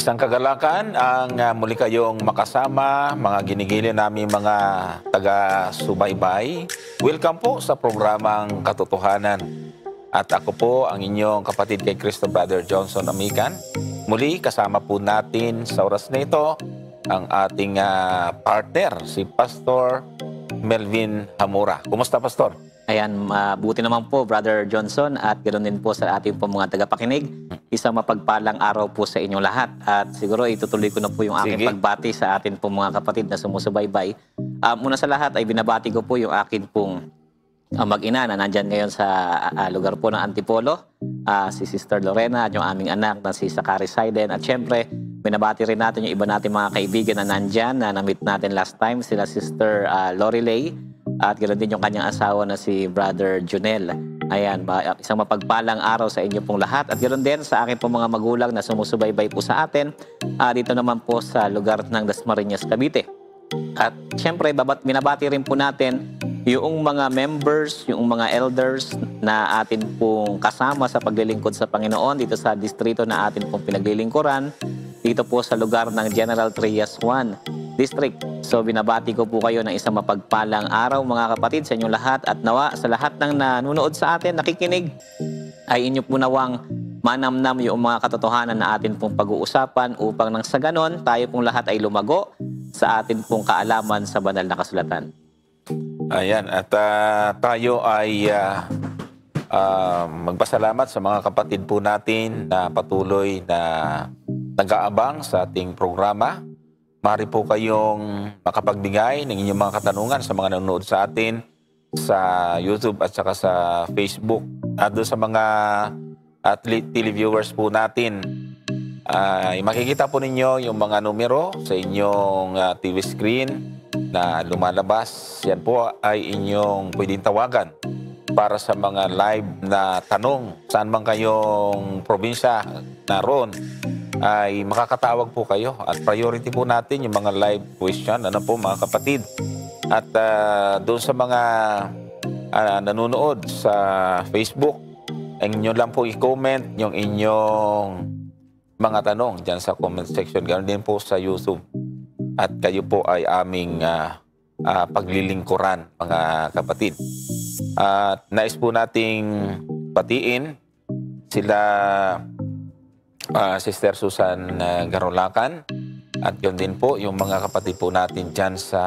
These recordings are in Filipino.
Isang kagalakan ang muli kayong makasama, mga ginigili namin mga taga-subaybay. Welcome po sa programang Katotohanan. At ako po ang inyong kapatid kay Cristo, Brother Johnson Amican. Muli kasama po natin sa oras na ito ang ating partner, si Pastor Melvin Hamura. Kumusta, Pastor? Ayan, buti naman po, Brother Johnson, at ganoon din po sa ating po mga tagapakinig. Isang mapagpalang araw po sa inyong lahat. At siguro itutuloy ko na po yung aking pagbati sa atin po mga kapatid na sumusubaybay. Una sa lahat ay binabati ko po yung akin pong mag-ina na nandyan ngayon sa lugar po ng Antipolo, si Sister Lorena at yung aming anak na si Sakari Saiden. At syempre, binabati rin natin yung iba natin mga kaibigan na nandyan na na-meet natin last time, sila Sister Lorelei at ganoon din yung kanyang asawa na si Brother Junel. Ayan, isang mapagpalang araw sa inyo pong lahat. At ganoon din sa akin pong mga magulang na sumusubaybay po sa atin dito naman po sa lugar ng Dasmariñas, Cavite. At syempre, binabati rin po natin yung mga members, yung mga elders na atin pong kasama sa paglilingkod sa Panginoon dito sa distrito na atin pong pinaglilingkuran, dito po sa lugar ng General Trias 1 District. So binabati ko po kayo ng isang mapagpalang araw mga kapatid sa inyong lahat at nawa sa lahat ng nanonood sa atin, nakikinig, ay inyo po nawang manamnam yung mga katotohanan na atin pong pag-uusapan upang nang sa ganon tayo pong lahat ay lumago sa atin pong kaalaman sa banal na kasulatan. Ayan, at tayo ay magpasalamat sa mga kapatid po natin na patuloy na nag-aabang sa ating programa. Maaari po kayong makapagbigay ng inyong mga katanungan sa mga nanonood sa atin sa YouTube at saka sa Facebook. At doon sa mga televiewers po natin, makikita po ninyo yung mga numero sa inyong TV screen na lumalabas. Yan po ay inyong pwedeng tawagan para sa mga live na tanong. Saan man kayong probinsya naroon, ay makakatawag po kayo. At priority po natin yung mga live question. Ano po mga kapatid? At doon sa mga nanonood sa Facebook, ang inyo lang po i-comment yung inyong mga tanong dyan sa comment section. Ganoon din po sa YouTube. At kayo po ay aming paglilingkuran, mga kapatid. At nais po nating batiin sila Sister Susan Garolacan at yun din po yung mga kapatid po natin dyan sa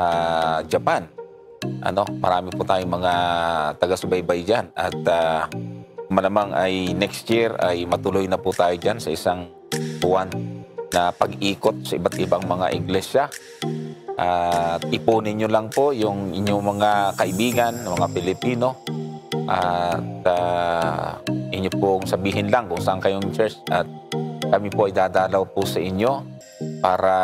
Japan. Marami po tayong mga taga-subaybay dyan at malamang ay next year ay matuloy na po tayo dyan sa isang buwan na pag-ikot sa iba't ibang mga iglesia. At ipunin nyo lang po yung inyong mga kaibigan, mga Pilipino, at inyo pong sabihin lang kung saan kayong church at kami po ay dadalaw po sa inyo para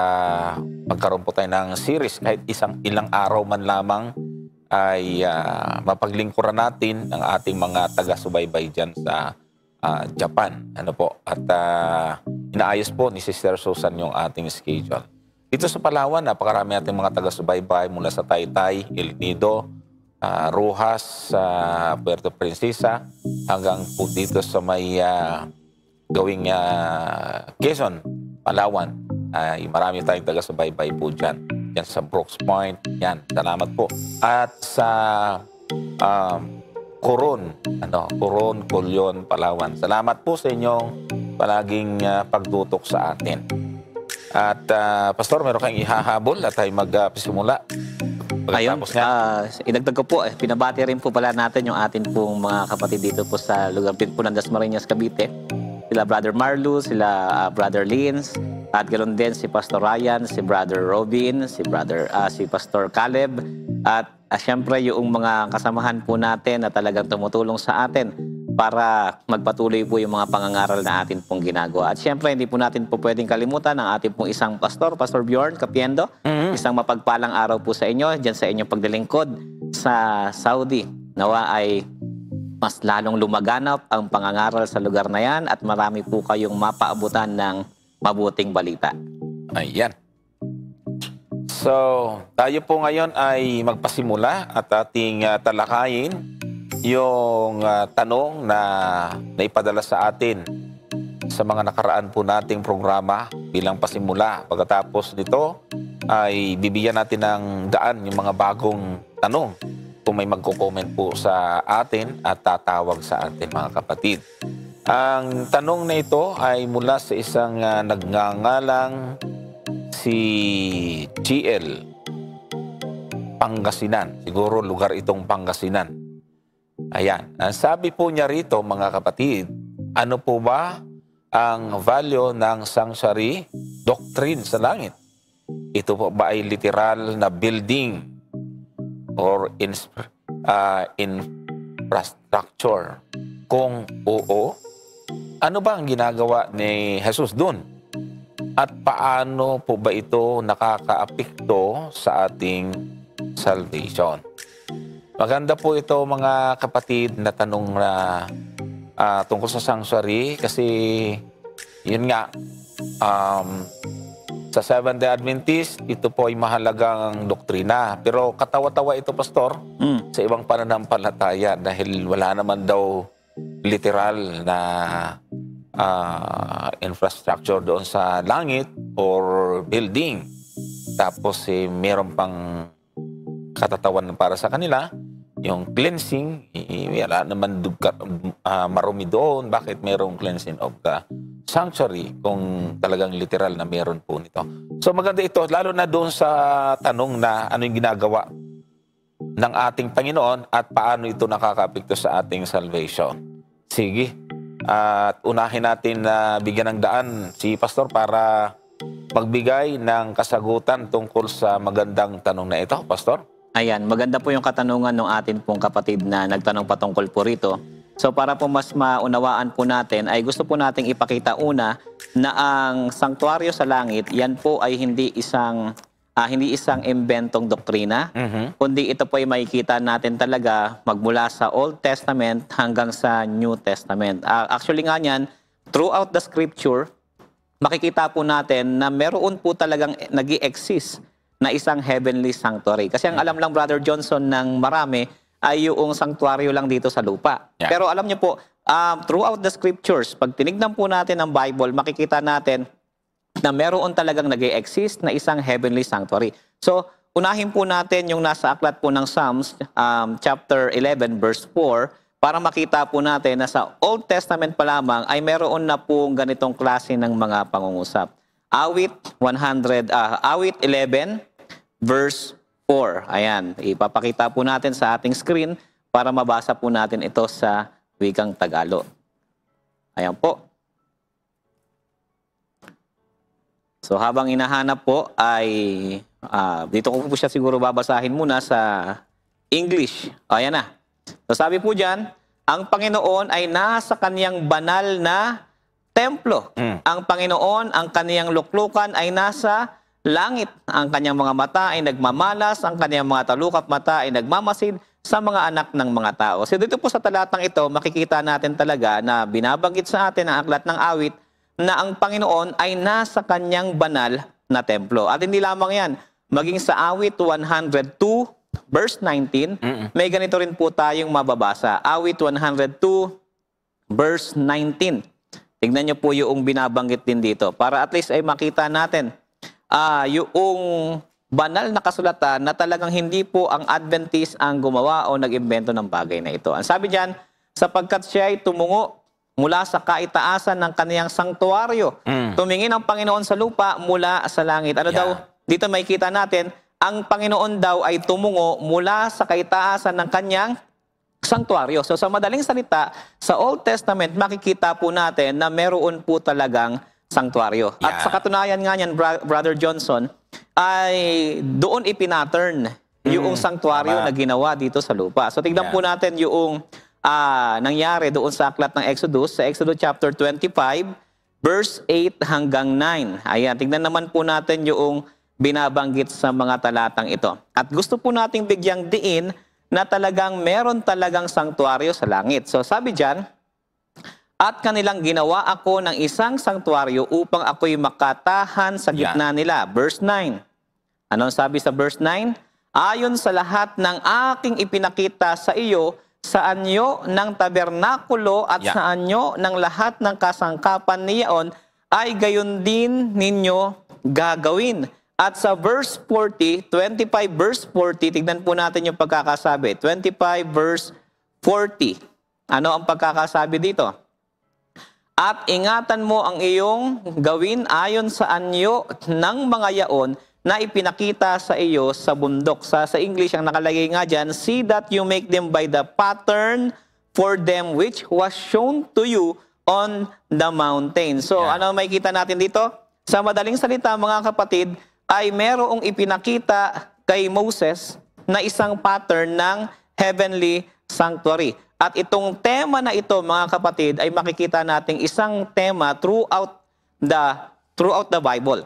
magkaroon po tayo ng series kahit ilang araw man lamang ay mapaglingkuran natin ang ating mga taga-subaybay dyan sa Japan. At inaayos po ni Sister Susan yung ating schedule. Dito sa Palawan, napakarami natin mga taga-subaybay mula sa Taytay, El Nido, Rojas, Puerto Princesa, hanggang po dito sa may gawing Quezon, Palawan. Marami tayong taga-subaybay po dyan. Yan sa Brooks Point. Yan, salamat po. At sa Coron, Coron, Colyon, Palawan. Salamat po sa inyong palaging pagtutok sa atin. At Pastor, meron kayong ihahabol at tayo magsimula. Ayun, idagdag ko po, pinabati rin po pala natin yung atin pong mga kapatid dito po sa lugar din po ng Dasmariñas, Cavite. Sila Brother Marlu, sila Brother Lins, at ganoon din si Pastor Ryan, si Brother Robin, si Pastor Caleb, at syempre yung mga kasamahan po natin na talagang tumutulong sa atin para magpatuloy po yung mga pangangaral na atin pong ginagawa. At syempre, hindi po natin po pwedeng kalimutan ang ating pong isang pastor, Pastor Bjorn Capiendo. Isang mapagpalang araw po sa inyo, dyan sa inyong paglilingkod sa Saudi. Nawa ay mas lalong lumaganap ang pangangaral sa lugar na yan at marami po kayong mapaabutan ng mabuting balita. Ayan. So, tayo po ngayon ay magpasimula at ating talakayin yung tanong na naipadala sa atin sa mga nakaraan po nating programa bilang pasimula. Pagkatapos nito ay bibigyan natin ng daan yung mga bagong tanong kung may magko-comment po sa atin at tatawag sa atin mga kapatid. Ang tanong na ito ay mula sa isang nagngangalang si GL Pangasinan. Siguro lugar itong Pangasinan. Ayan. Ang sabi po niya rito mga kapatid, ano po ba ang value ng sanctuary doctrine sa langit? Ito po ba ay literal na building or infrastructure? Kung oo, ano ba ang ginagawa ni Jesus dun? At paano po ba ito nakakaapekto sa ating salvation? Maganda po ito mga kapatid na tanong na tungkol sa sanctuary kasi yun nga, sa Seventh-day Adventist, ito po ay mahalagang doktrina. Pero katawa-tawa ito, Pastor, sa ibang pananampalataya dahil wala naman daw literal na infrastructure doon sa langit or building. Tapos meron pang katatawan para sa kanila, yung cleansing, wala naman marumi doon. Bakit merong cleansing of the sanctuary kung talagang literal na meron po nito? So maganda ito, lalo na doon sa tanong na ano yung ginagawa ng ating Panginoon at paano ito nakakaapekto sa ating salvation. Sige, at unahin natin na bigyan ng daan si Pastor para magbigay ng kasagutan tungkol sa magandang tanong na ito, Pastor. Ayan, maganda po yung katanungan ng atin pong kapatid na nagtanong patungkol po rito. So para po mas maunawaan po natin, ay gusto po nating ipakita una na ang sanktuaryo sa langit, yan po ay hindi isang imbentong doktrina, kundi ito po ay makikita natin talaga magmula sa Old Testament hanggang sa New Testament. Actually nga yan, throughout the scripture, makikita po natin na meron po talagang nag-i-exist na isang heavenly sanctuary. Kasi ang alam lang, Brother Johnson, ng marami ay yung sanctuaryo lang dito sa lupa. Yeah. Pero alam niyo po, throughout the scriptures, pag tinignan po natin ang Bible, makikita natin na meron talagang nag-i-exist na isang heavenly sanctuary. So, unahin po natin yung nasa aklat po ng Psalms, chapter 11, verse 4, para makita po natin na sa Old Testament pa lamang ay meron na po ganitong klase ng mga pangungusap. Awit 11, verse 4. Ayan, ipapakita po natin sa ating screen para mabasa po natin ito sa wikang Tagalog. Ayan po. So habang inahanap po ay dito ko po siya siguro babasahin muna sa English. Ayan na. So sabi po diyan, ang Panginoon ay nasa kaniyang banal na templo. Ang Panginoon, ang kaniyang luklukan ay nasa langit. Ang kanyang mga mata ay nagmamalas, ang kanyang mga talukap mata ay nagmamasid sa mga anak ng mga tao. So dito po sa talatang ito, makikita natin talaga na binabanggit sa atin ang aklat ng awit na ang Panginoon ay nasa kanyang banal na templo. At hindi lamang yan, maging sa awit 102, verse 19, may ganito rin po tayong mababasa. Awit 102, verse 19. Tignan niyo po yung binabanggit din dito para at least ay makita natin yung banal na kasulatan na talagang hindi po ang Adventist ang gumawa o nag-imbento ng bagay na ito. Ang sabi diyan, sapagkat siya ay tumungo mula sa kaitaasan ng kaniyang sanktuaryo. Tumingin ang Panginoon sa lupa mula sa langit. Ano daw? Dito makikita natin, ang Panginoon daw ay tumungo mula sa kaitaasan ng kaniyang sanktuaryo. So sa madaling salita, sa Old Testament, makikita po natin na meron po talagang sanktuaryo. At sa katunayan nga niyan, Brother Johnson, ay doon ipinattern yung sanktuaryo na ginawa dito sa lupa. So tignan po natin yung nangyari doon sa aklat ng Exodus, sa Exodus chapter 25, verse 8 hanggang 9. Ayan, tignan naman po natin yung binabanggit sa mga talatang ito. At gusto po nating bigyang diin na talagang meron talagang sanktuaryo sa langit. So sabi diyan, at kanilang ginawa ako ng isang sanktuaryo upang ako'y makatahan sa gitna nila. Verse 9. Anong sabi sa verse 9? Ayon sa lahat ng aking ipinakita sa iyo sa anyo ng tabernakulo at Yeah. sa anyo ng lahat ng kasangkapan niyaon ay gayon din ninyo gagawin. At sa verse 40, 25 verse 40, tignan po natin yung pagkakasabi. 25 verse 40. Ano ang pagkakasabi dito? At ingatan mo ang iyong gawin ayon sa anyo ng mga yaon na ipinakita sa iyo sa bundok. Sa English, ang nakalagay nga dyan, see that you make them by the pattern for them which was shown to you on the mountain. So, Yeah. ano may kita natin dito? Sa madaling salita, mga kapatid, ay merong ipinakita kay Moses na isang pattern ng heavenly sanctuary. At itong tema na ito, mga kapatid, ay makikita nating isang tema throughout the Bible.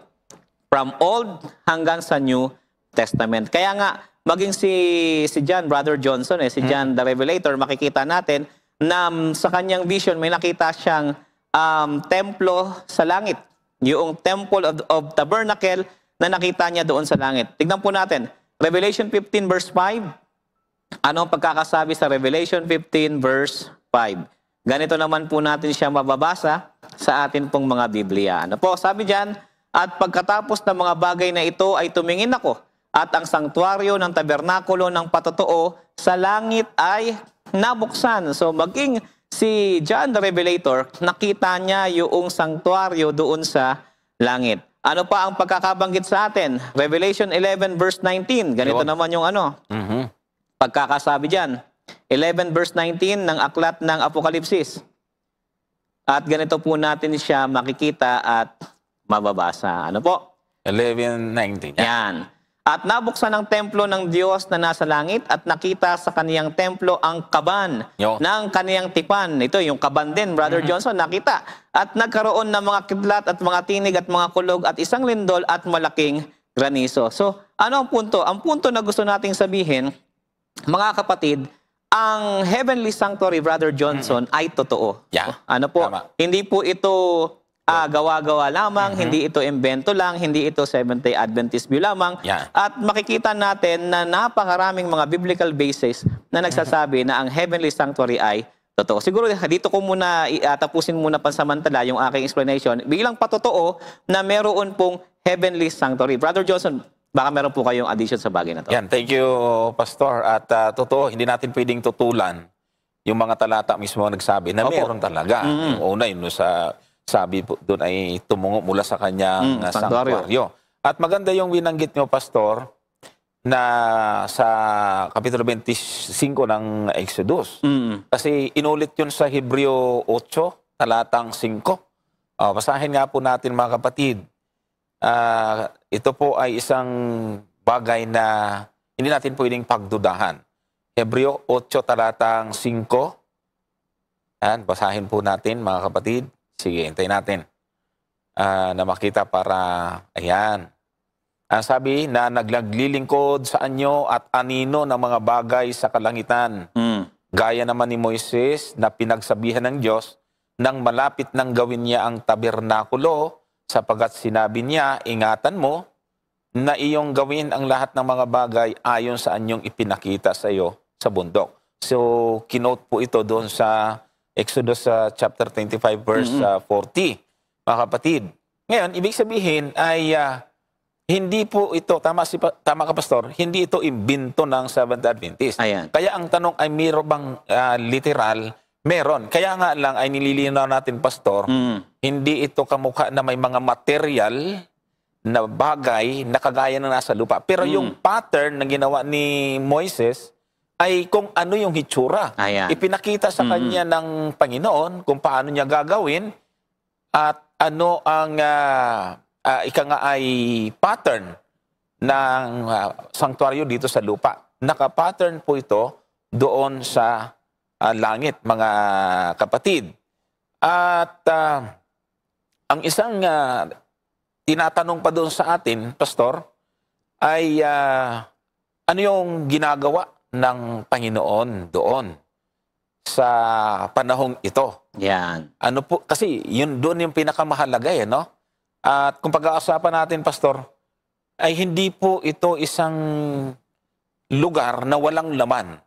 From Old hanggang sa New Testament. Kaya nga, maging si John, Brother Johnson, si John the Revelator, makikita natin na sa kanyang vision, may nakita siyang templo sa langit. Yung Temple of Tabernacle na nakita niya doon sa langit. Tignan po natin. Revelation 15 verse 5. Ano ang pagkakasabi sa Revelation 15 verse 5? Ganito naman po natin siya mababasa sa atin pong mga Biblia. Ano po? Sabi diyan, at pagkatapos ng mga bagay na ito ay tumingin ako, at ang sanktuaryo ng tabernakulo ng patotoo sa langit ay nabuksan. So maging si John the Revelator, nakita niya yung sanktuaryo doon sa langit. Ano pa ang pagkakabanggit sa atin? Revelation 11 verse 19. Ganito Yun. naman yung pagkakasabi diyan. 11 verse 19 ng aklat ng Apokalipsis. At ganito po natin siya makikita at mababasa. Ano po? 11:19. Yan. At nabuksan ang templo ng Diyos na nasa langit at nakita sa kaniyang templo ang kaban Yo. ng kaniyang tipan. Ito yung kaban din, Brother Johnson, nakita. At nagkaroon ng mga kidlat at mga tinig at mga kulog at isang lindol at malaking granizo. So, ano ang punto? Ang punto na gusto nating sabihin, mga kapatid, ang heavenly sanctuary, Brother Johnson, ay totoo. Yeah. Ano po? Tama. Hindi po ito gawa-gawa lamang, hindi ito invento lang, hindi ito Seventh-day Adventist view lamang. Yeah. At makikita natin na napakaraming mga biblical bases na nagsasabi na ang heavenly sanctuary ay totoo. Siguro dito ko muna tapusin muna pansamantala yung aking explanation bilang patotoo na meron pong heavenly sanctuary. Brother Johnson, baka meron po kayong addition sa bagay na to. Yan, thank you, Pastor. At totoo, hindi natin pwedeng tutulan yung mga talata mismo nagsabi na Opo. meron talaga. Yung una, yun sa sabi po doon ay tumungo mula sa kanyang sanctuaryo. sanctuaryo. At maganda yung binanggit nyo, Pastor, na sa Kapitulo 25 ng Exodus. Kasi inulit yun sa Hebreo 8, talatang 5. Basahin nga po natin, mga kapatid. Ito po ay isang bagay na hindi natin pwedeng pagdudahan. Hebreo 8, talatang 5. Yan, basahin po natin, mga kapatid. Sige, hintayin natin na makita para, ayan. Sabi na naglaglilingkod sa anyo at anino ng mga bagay sa kalangitan. Gaya naman ni Moises na pinagsabihan ng Diyos nang malapit nang gawin niya ang tabernakulo sapagat sinabi niya, ingatan mo na iyong gawin ang lahat ng mga bagay ayon sa anyong ipinakita sa iyo sa bundok. So, kinote po ito doon sa Exodus chapter 25 verse 40, mga kapatid. Ngayon, ibig sabihin ay hindi po ito, tama ka, Pastor, hindi ito imbento ng Seventh Adventist. Ayan. Kaya ang tanong ay mayroon bang literal? Meron. Kaya nga lang ay nililinaw natin, Pastor, hindi ito kamukha na may mga material na bagay na kagaya na nasa lupa. Pero yung pattern na ginawa ni Moises ay kung ano yung hitsura. Ayan. Ipinakita sa kanya ng Panginoon kung paano niya gagawin at ano ang ika nga ay pattern ng sanctuaryo dito sa lupa. Naka-pattern po ito doon sa langit, mga kapatid. At ang isang tinatanong pa doon sa atin, Pastor, ay ano yung ginagawa ng Panginoon doon sa panahong ito. Yan. Ano po, kasi yun doon yung pinakamahalaga no? At kung pag-aasapan natin, Pastor, ay hindi po ito isang lugar na walang laman.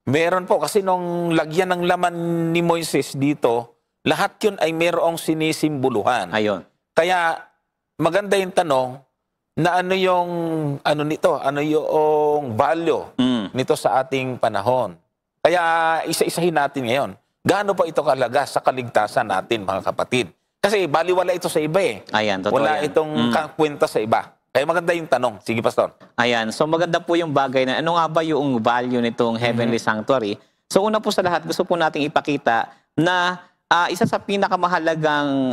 Meron po, kasi nung lagyan ng laman ni Moises dito, lahat yun ay mayroong sinisimboluhan. Ayun. Kaya maganda yung tanong na ano yung ano nito, ano yung value nito sa ating panahon. Kaya isa-isahin natin ngayon. Gaano pa ito kalaga sa kaligtasan natin, mga kapatid? Kasi baliwala ito sa iba eh. Ayan, totoo Wala yan. itong kwenta sa iba. Kaya maganda yung tanong. Sige, Pastor. Ayan, so maganda po yung bagay na ano nga ba yung value nitong heavenly sanctuary. So una po sa lahat, gusto po nating ipakita na isa sa pinakamahalagang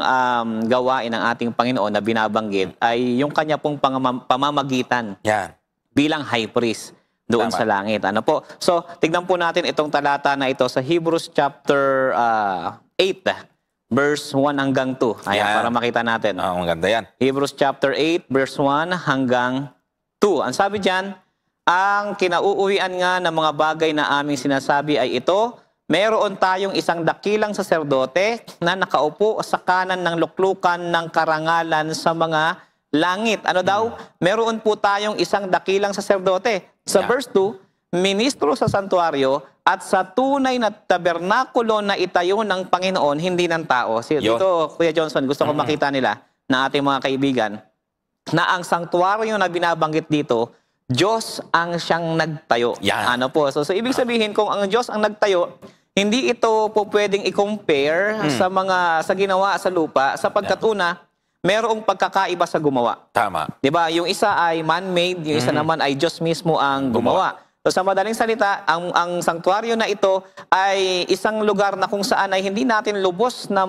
gawain ng ating Panginoon na binabanggit ay yung kanya pong pamamagitan Yan. bilang high priest doon Tama. sa langit. Ano po? So, tignan po natin itong talata na ito sa Hebrews chapter 8, verse 1 hanggang 2. Ayan, Yan. para makita natin. Maganda yan. Hebrews chapter 8, verse 1 hanggang 2. Ang sabi diyan, ang kinauuwian nga ng mga bagay na aming sinasabi ay ito, meron tayong isang dakilang saserdote na nakaupo sa kanan ng luklukan ng karangalan sa mga langit. Ano daw? Meron po tayong isang dakilang saserdote. Sa verse 2, ministro sa santuario at sa tunay na tabernakulo na itayo ng Panginoon, hindi ng tao. Dito, Kuya Johnson, gusto ko makita nila na ating mga kaibigan na ang sanktuaryo na binabanggit dito, Diyos ang siyang nagtayo. Yan. Ano po? So ibig sabihin, kung ang Diyos ang nagtayo, hindi ito po pwedeng i-compare sa ginawa sa lupa sapagkat una, merong pagkakaiba sa gumawa. Tama. 'Di ba? Yung isa ay man-made, yung isa naman ay Diyos mismo ang gumawa. So sa madaling salita, ang sanktuaryo na ito ay isang lugar na kung saan ay hindi natin lubos na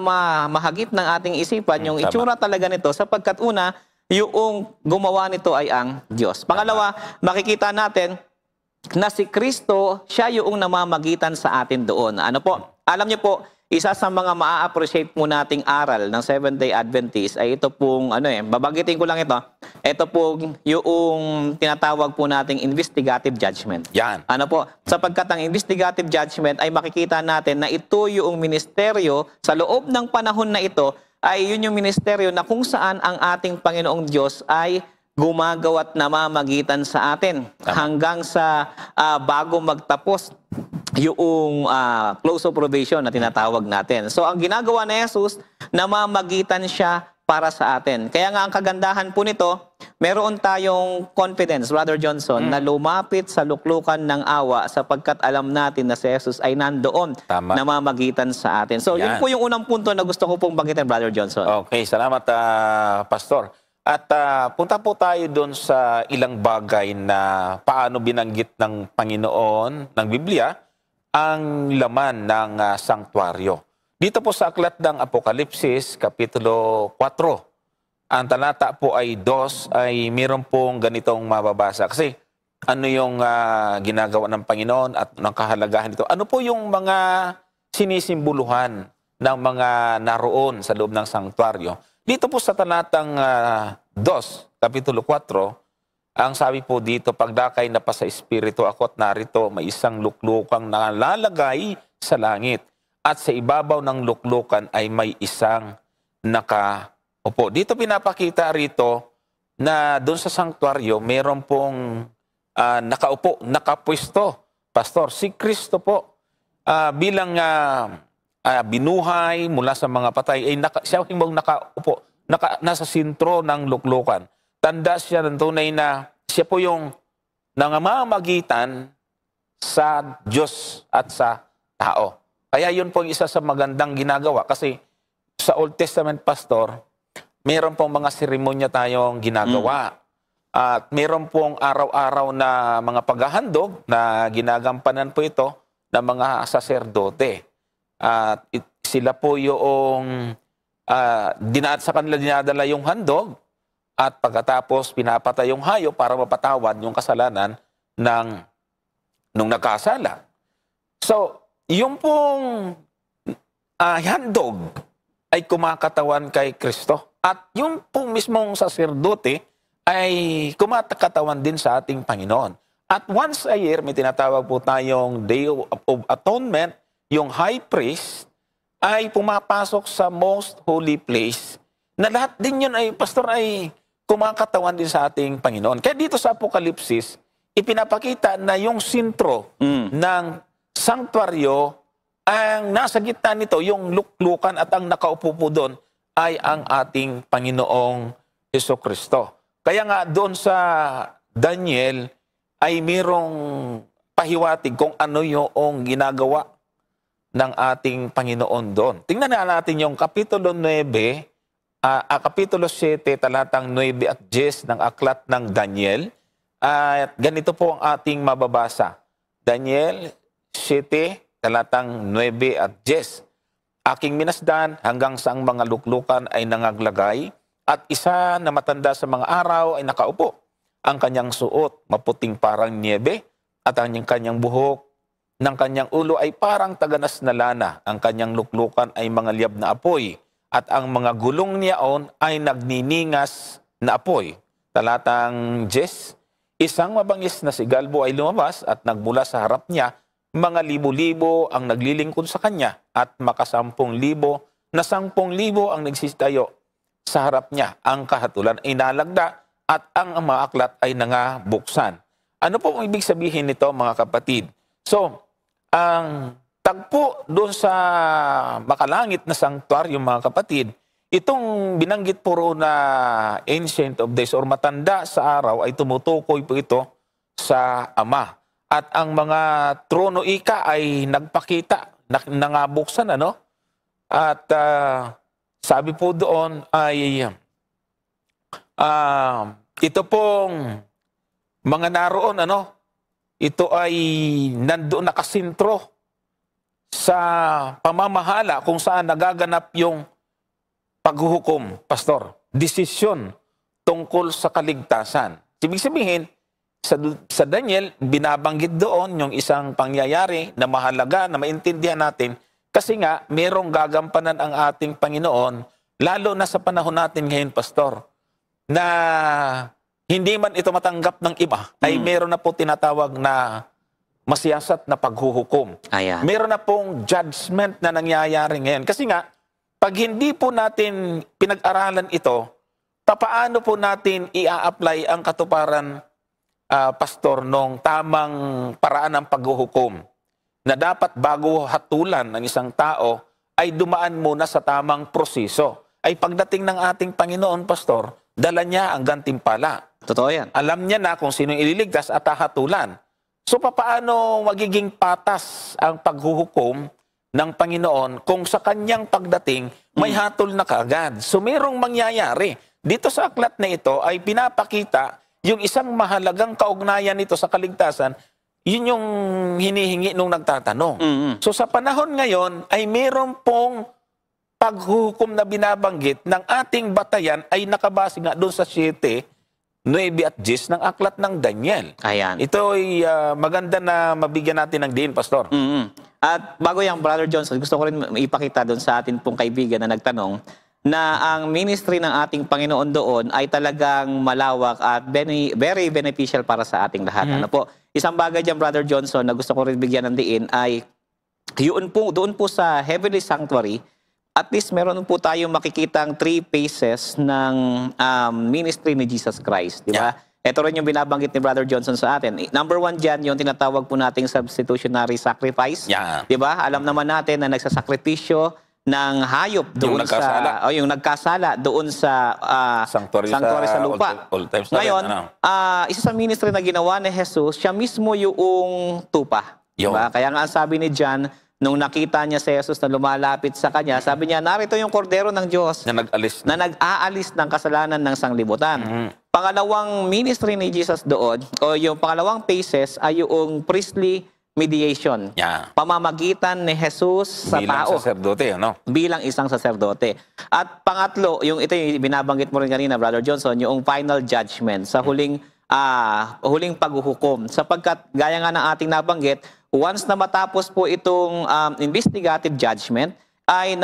mahagip ng ating isipan yung Tama. itsura talaga nito sapagkat una, yung gumawa nito ay ang Diyos. Pangalawa, makikita natin na si Kristo, siya yung namamagitan sa atin doon. Ano po? Alam niyo po, isa sa mga maa-appreciate mo nating aral ng Seventh-day Adventist ay ito pong, babagitin ko lang ito. Ito pong yung tinatawag po nating investigative judgment. Yan. Ano po? Sapagkat ang investigative judgment ay makikita natin na ito yung ministeryo sa loob ng panahon na ito ay yun yung ministeryo na kung saan ang ating Panginoong Diyos ay gumagawa at namamagitan sa atin hanggang sa bago magtapos yung close of probation na tinatawag natin. So ang ginagawa ni Jesus, namamagitan siya para sa atin. Kaya nga ang kagandahan po nito, meron tayong confidence, Brother Johnson, na lumapit sa luklukan ng awa sapagkat alam natin na si Jesus ay nandoon, Tama. namamagitan sa atin. So yun Yan. po yung unang punto na gusto ko pong banggitin, Brother Johnson. Okay, salamat Pastor. At punta po tayo doon sa ilang bagay na paano binanggit ng Panginoon, ng Biblia, ang laman ng sanktuaryo. Dito po sa aklat ng Apokalipsis, Kapitulo 4, ang talata po ay 2, ay meron pong ganitong mababasa. Kasi ano yung ginagawa ng Panginoon at ng kahalagahan nito? Ano po yung mga sinisimboluhan ng mga naroon sa loob ng sanktuaryo? Dito po sa talatang 2, Kapitulo 4, ang sabi po dito, pagdakay na pa sa Espiritu ako at narito, may isang luklukang nalalagay sa langit. At sa ibabaw ng luklukan ay may isang nakaupo. Dito pinapakita rito na doon sa sanktuaryo, meron pong nakaupo, nakapwesto. Pastor, si Kristo po, bilang binuhay mula sa mga patay, ay siya yung nakaupo, nasa sentro ng luklukan. Tanda siya ng tunay na siya po yung namamagitan sa Diyos at sa tao. Kaya yun po isa sa magandang ginagawa. Kasi sa Old Testament, Pastor, meron pong mga seremonya tayong ginagawa. At meron pong araw-araw na mga paghahandog na ginagampanan po ito ng mga saserdote. At sila po yung sa kanila dinadala yung handog. At pagkatapos, pinapatay yung hayop para mapatawad yung kasalanan nung nagkasala. So, yung pong handog ay kumakatawan kay Kristo. At yung pong mismong saserdote ay kumakatawan din sa ating Panginoon. At once a year, may tinatawag po tayong Day of Atonement, yung high priest ay pumapasok sa most holy place na lahat din yun ay, Pastor, ay kumakatawan din sa ating Panginoon. Kaya dito sa Apokalipsis, ipinapakita na yung sentro ng sanctuaryo, ang nasa gitna nito, yung luklukan at ang nakaupo po doon ay ang ating Panginoong Hesukristo. Kaya nga doon sa Daniel ay mirong pahiwatig kung ano yung ginagawa ng ating Panginoon doon. Tingnan na natin yung Kapitulo 9, Kapitulo 7, talatang 9 at 10 ng aklat ng Daniel. At ganito po ang ating mababasa. Daniel 7, talatang 9 at 10. Aking minasdan hanggang sa ang mga luklukan ay nangaglagay at isa na matanda sa mga araw ay nakaupo. Ang kanyang suot maputing parang niebe at ang kanyang buhok ng kanyang ulo ay parang taganas na lana. Ang kanyang luklukan ay mga liyab na apoy at ang mga gulong niyaon ay nagniningas na apoy. Talatang 10, isang mabangis na sigalbo ay lumabas at nagmula sa harap niya. Mga libo-libo ang naglilingkod sa kanya at makasampung libo na 10,000 ang nagsisitayo sa harap niya. Ang kahatulan ay nalagda at ang mga aklat ay nangabuksan. Ano po ang ibig sabihin nito, mga kapatid? So, ang tagpo doon sa makalangit na sanctuaryo, mga kapatid, itong binanggit po ro na Ancient of Days or matanda sa araw ay tumutukoy po ito sa Ama. At ang mga trono ika ay nagpakita, nangabuksan, ano? At sabi po doon ay ito pong mga naroon, ano? Ito ay nandoon nakasintro sa pamamahala kung saan nagaganap yung paghuhukom, pastor. Desisyon tungkol sa kaligtasan. Ibig sabihin, sa Daniel, binabanggit doon yung isang pangyayari na mahalaga na maintindihan natin kasi nga, merong gagampanan ang ating Panginoon, lalo na sa panahon natin ngayon, pastor, na hindi man ito matanggap ng iba, ay meron na po tinatawag na masiyasat na paghuhukom. Ayan. Meron na pong judgment na nangyayari ngayon. Kasi nga, pag hindi po natin pinag-aralan ito, paano po natin i-apply ang katuparan, pastor, nung tamang paraan ng paghuhukom? Na dapat bago hatulan ng isang tao, ay dumaan muna sa tamang proseso. Ay pagdating ng ating Panginoon, pastor, dala niya ang gantimpala. Totoo yan. Alam niya na kung sino yung ililigtas at hahatulan. So paano magiging patas ang paghuhukom ng Panginoon kung sa kanyang pagdating may hatol na kaagad? So merong mangyayari. Dito sa aklat na ito ay pinapakita yung isang mahalagang kaugnayan nito sa kaligtasan, yun yung hinihingi nung nagtatanong. So sa panahon ngayon ay meron pong paghuhukom na binabanggit ng ating batayan ay nakabase nga doon sa 7, 9 at 10 ng aklat ng Daniel. Ayan. Ito ay maganda na mabigyan natin ng diin, pastor. At bago yung Brother Johnson, gusto ko rin ipakita doon sa atin pong kaibigan na nagtanong na ang ministry ng ating Panginoon doon ay talagang malawak at very beneficial para sa ating lahat. Ano po? Isang bagay dyan, Brother Johnson, na gusto ko rin bigyan ng diin ay doon po sa Heavenly Sanctuary, at least meron po tayong makikitang 3 phases ng ministry ni Jesus Christ. Di ba? Ito rin yung binabanggit ni Brother Johnson sa atin. Number 1 dyan, yung tinatawag po nating substitutionary sacrifice. Di ba? Alam naman natin na nagsasakripisyo ng hayop doon yung nagkasala doon sa sanctuary sa lupa. Ngayon, isa sa ministry na ginawa ni Jesus, siya mismo yung tupa. Diba? Kaya nga ang sabi ni John, nung nakita niya si Jesus na lumalapit sa kanya, sabi niya, narito yung kordero ng Diyos na nag-aalis ng kasalanan ng sanglibutan. Pangalawang ministry ni Jesus doon, o yung pangalawang phases, ay yung priestly mediation. Pamamagitan ni Jesus sa bilang tao. Saserdote, ano? Bilang isang saserdote. At pangatlo, ito yung binabanggit mo rin kanina, Brother Johnson, yung final judgment sa huling paghuhukom. Sapagkat, gaya nga ng ating nabanggit, once na matapos po itong investigative judgment, ay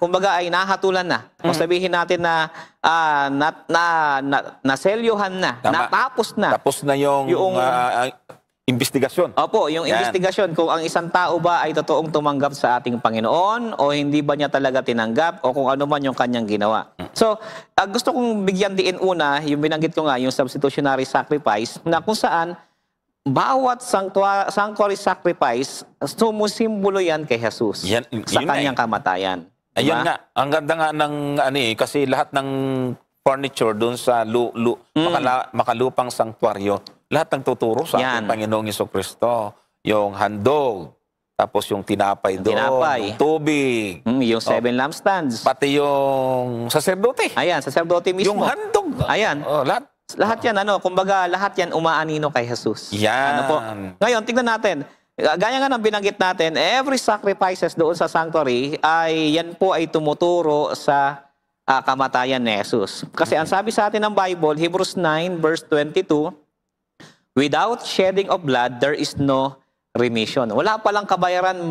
kumbaga ay nahatulan na. O sabihin natin na naselyuhan na, natapos na. Tapos na yung investigasyon. Opo, yung investigasyon kung ang isang tao ba ay totoong tumanggap sa ating Panginoon o hindi ba niya talaga tinanggap o kung ano man yung kanyang ginawa. So, gusto kong bigyan diin una, yung binanggit ko nga, yung substitutionary sacrifice, na kung saan bawat sanctuary sacrifice, sumisimbolo yan kay Jesus Yan, sa yun nga kanyang kamatayan. Ayun Diba? nga, ang ganda nga ng kasi lahat ng furniture doon sa makalupang sanktuaryo, lahat ng tuturo sa Yan. ating Panginoong Jesucristo. Yung handog, tapos yung tinapay doon, tinapay. yung tubig, Yung 7 lampstands. pati yung saserdote, Ayan, sacerdote mismo. yung handog. Ayan. Lahat. Lahat yan, kumbaga lahat yan umaanino kay Jesus. Yan. Po? Ngayon, tingnan natin. Gaya nga ng binanggit natin, every sacrifices doon sa sanctuary, yan po ay tumuturo sa kamatayan ni Jesus. Kasi ang sabi sa atin ng Bible, Hebrews 9 verse 22, without shedding of blood, there is no remission. Wala palang kabayaran,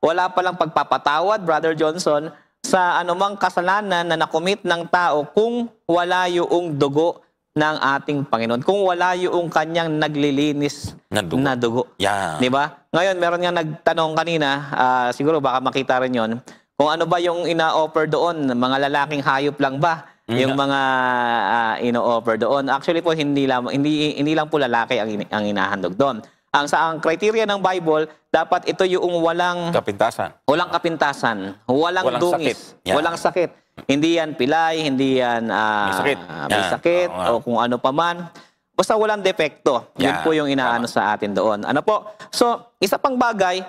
wala palang pagpapatawad, Brother Johnson, sa anumang kasalanan na nakomit ng tao kung wala yung dugo ng ating Panginoon. Kung wala yung kanyang naglilinis na dugo. Yeah. Di ba? Ngayon, meron nga nagtanong kanina, siguro baka makita rin yon, kung ano ba yung ina-offer doon, mga lalaking hayop lang ba? Yung mga ino-offer doon. Actually po, hindi lang po lalaki ang inahandog doon. Ang criteria ng Bible, dapat ito yung walang Kapintasan. walang dungis, sakit. Yeah. walang sakit. Hindi yan pilay, hindi yan May sakit. may Yeah. sakit Oo. o kung ano pa man. Basta walang depekto. Yun Yeah. po yung inaano sa atin doon. Ano po? So, isa pang bagay,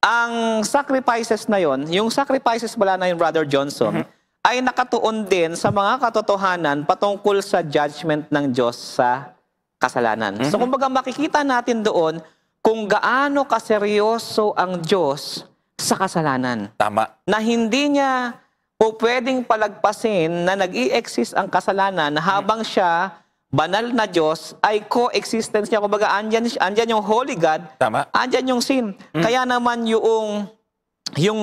ang sacrifices na yon, yung sacrifices pala na yun, Brother Johnson, ay nakatuon din sa mga katotohanan patungkol sa judgment ng Diyos sa kasalanan. So, kumbaga makikita natin doon kung gaano kaseryoso ang Diyos sa kasalanan. Tama. Na hindi niya po pwedeng palagpasin na nag-i-exist ang kasalanan habang siya, banal na Diyos, ay coexistence niya. Kumbaga, andyan yung Holy God, Tama. andyan yung sin. Kaya naman yung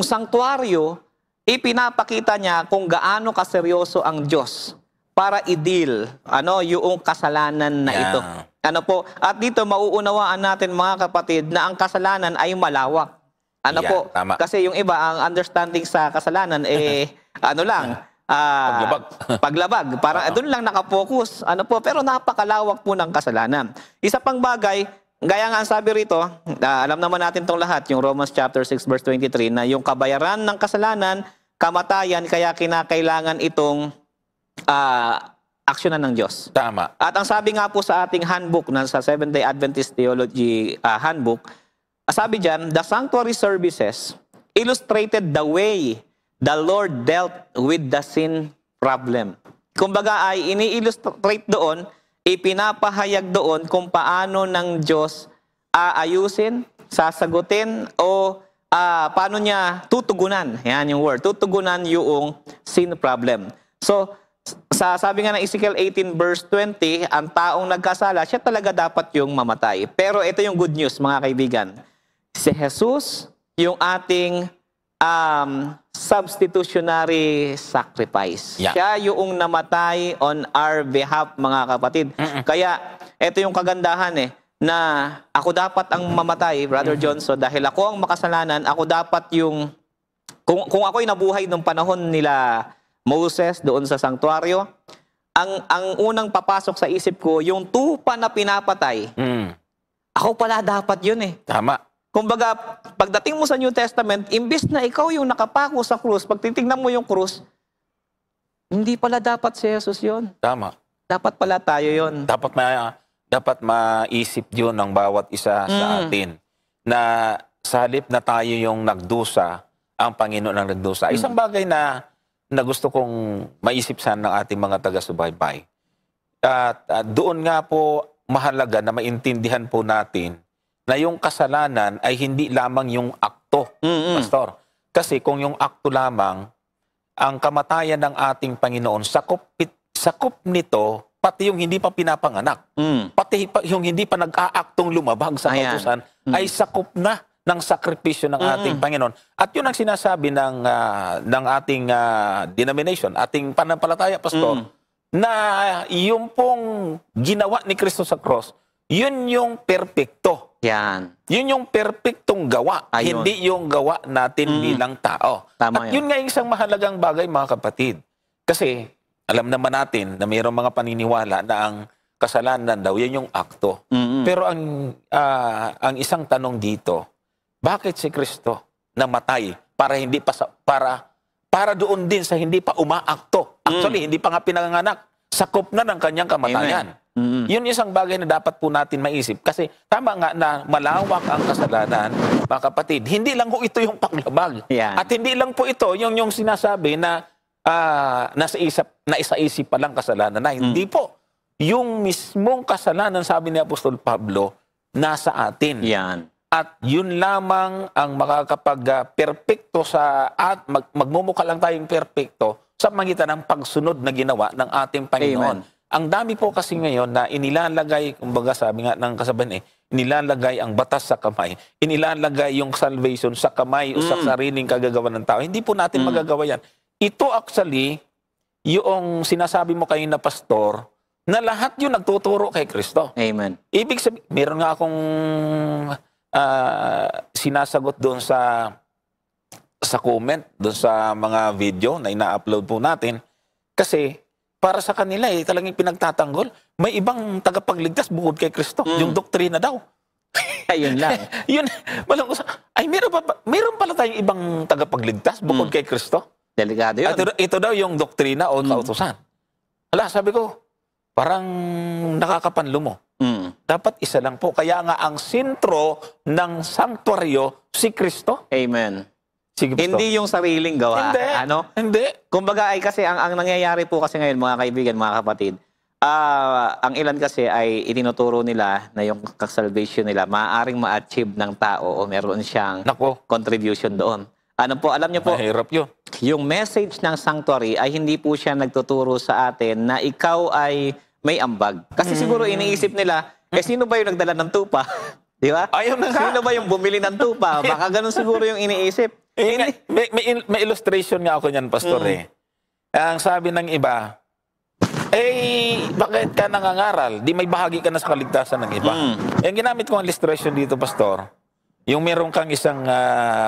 sanctuaryo, ipinapakita niya kung gaano kaseryoso ang Diyos para i-deal yung kasalanan na Yeah. ito. At dito mauunawaan natin mga kapatid na ang kasalanan ay malawak. Yeah, tama. Kasi yung iba, ang understanding sa kasalanan, Paglabag. paglabag. Parang doon lang nakapokus. Pero napakalawak po ng kasalanan. Isa pang bagay, gaya nga ang sabi rito, alam naman natin tong lahat, yung Romans chapter 6 verse 23, na yung kabayaran ng kasalanan, kamatayan, kaya kinakailangan itong aksyonan ng Diyos. Tama. At ang sabi nga po sa ating handbook, sa Seventh-day Adventist Theology handbook, sabi dyan, the sanctuary services illustrated the way the Lord dealt with the sin problem. Kumbaga ay ini-illustrate doon, ipinapahayag doon kung paano ng Diyos aayusin, sasagutin, o paano niya tutugunan. Yan yung word. Tutugunan yung sin problem. So, sabi nga ng Ezekiel 18 verse 20, ang taong nagkasala, siya talaga dapat yung mamatay. Pero ito yung good news, mga kaibigan. Si Jesus, yung ating substitutionary sacrifice. Yeah. Siya yung namatay on our behalf, mga kapatid. Kaya, ito yung kagandahan na ako dapat ang mamatay, Brother Johnson, dahil ako ang makasalanan, ako dapat yung, kung ako'y nabuhay nung panahon nila Moses doon sa sanktuaryo, ang unang papasok sa isip ko, yung tupa na pinapatay, ako pala dapat yun Tama. Kumbaga, pagdating mo sa New Testament, imbis na ikaw yung nakapako sa krus, pag titignan mo yung krus, hindi pala dapat si Jesus yun. Tama. Dapat pala tayo yun. Dapat maisip yun ng bawat isa sa atin na sa halip na tayo yung nagdusa, ang Panginoon ang nagdusa. Isang bagay na gusto kong maisip sana ng ating mga taga-subaybay. At doon nga po mahalaga na maintindihan po natin na yung kasalanan ay hindi lamang yung akto, Pastor. Kasi kung yung akto lamang, ang kamatayan ng ating Panginoon, sakop nito, pati yung hindi pa pinapanganak, pati yung hindi pa nag-aaktong lumabag sa kautusan, ay sakop na ng sakripisyo ng ating Panginoon. At yun ang sinasabi ng ating denomination, ating pananampalataya, Pastor, na yung pong ginawa ni Kristo sa cross, yun yung perpekto. Yan. Yun yung perpektong gawa, Ayun. hindi yung gawa natin bilang tao. Tama At yun nga yung isang mahalagang bagay, mga kapatid. Kasi alam naman natin na mayroong mga paniniwala na ang kasalanan daw, yan yung akto. Pero ang isang tanong dito, bakit si Kristo namatay para hindi pa para doon din sa hindi pa umaakto? Actually, hindi pa nga pinanganak. Sakop na ng kanyang kamatayan. Yun isang bagay na dapat po natin maisip. Kasi tama nga na malawak ang kasalanan, mga kapatid. Hindi lang po ito yung paglabag. Yan. At hindi lang po ito yung sinasabi na naisaisip pa lang kasalanan na. Hindi po. Yung mismong kasalanan, sabi ni Apostol Pablo, nasa atin. Yan. At yun lamang ang makakapag-perpekto at magmumukha lang tayong perpekto sa magitan ng pagsunod na ginawa ng ating Panginoon. Amen. Ang dami po kasi ngayon na inilalagay, kumbaga sabi nga ng kasabayan inilalagay ang batas sa kamay, inilalagay yung salvation sa kamay o sa sariling kagagawa ng tao. Hindi po natin magagawa yan. Ito actually, yung sinasabi mo kayo na pastor, na lahat yun nagtuturo kay Kristo. Amen. Ibig sabihin, meron nga akong sinasagot doon sa comment, doon sa mga video na ina-upload po natin. Kasi, para sa kanila talagang pinagtatanggol, may ibang tagapagligtas bukod kay Kristo. Yung doktrina daw. Ayun lang. Yun, ay meron pala tayong ibang tagapagligtas bukod kay Kristo. Delikado yun. At ito daw yung doktrina o kautusan. Hala, sabi ko, parang nakakapanlo mo. Dapat isa lang po. Kaya nga ang sentro ng sanktuaryo, si Kristo. Amen. Sige, Pastor. Hindi yung sariling gawa. Hindi. Ano? Hindi. Kumbaga ay kasi ang nangyayari po kasi ngayon mga kaibigan, mga kapatid, ang ilan kasi ay itinuturo nila na yung salvation nila maaaring ma-achieve ng tao o meron siyang Nako, contribution doon. Ano po, alam niyo po, mahirap yun. yung message ng sanctuary ay hindi po siya nagtuturo sa atin na ikaw ay may ambag. Kasi siguro iniisip nila, sino ba yung nagdala ng tupa? Di ba? Ayaw na nga. Sino ba yung bumili ng tupa? Baka ganun siguro yung iniisip. May illustration nga ako niyan, Pastor. Ang sabi ng iba, bakit ka nangangaral? Di may bahagi ka na sa kaligtasan ng iba. Yung ginamit kong illustration dito, Pastor, yung meron kang isang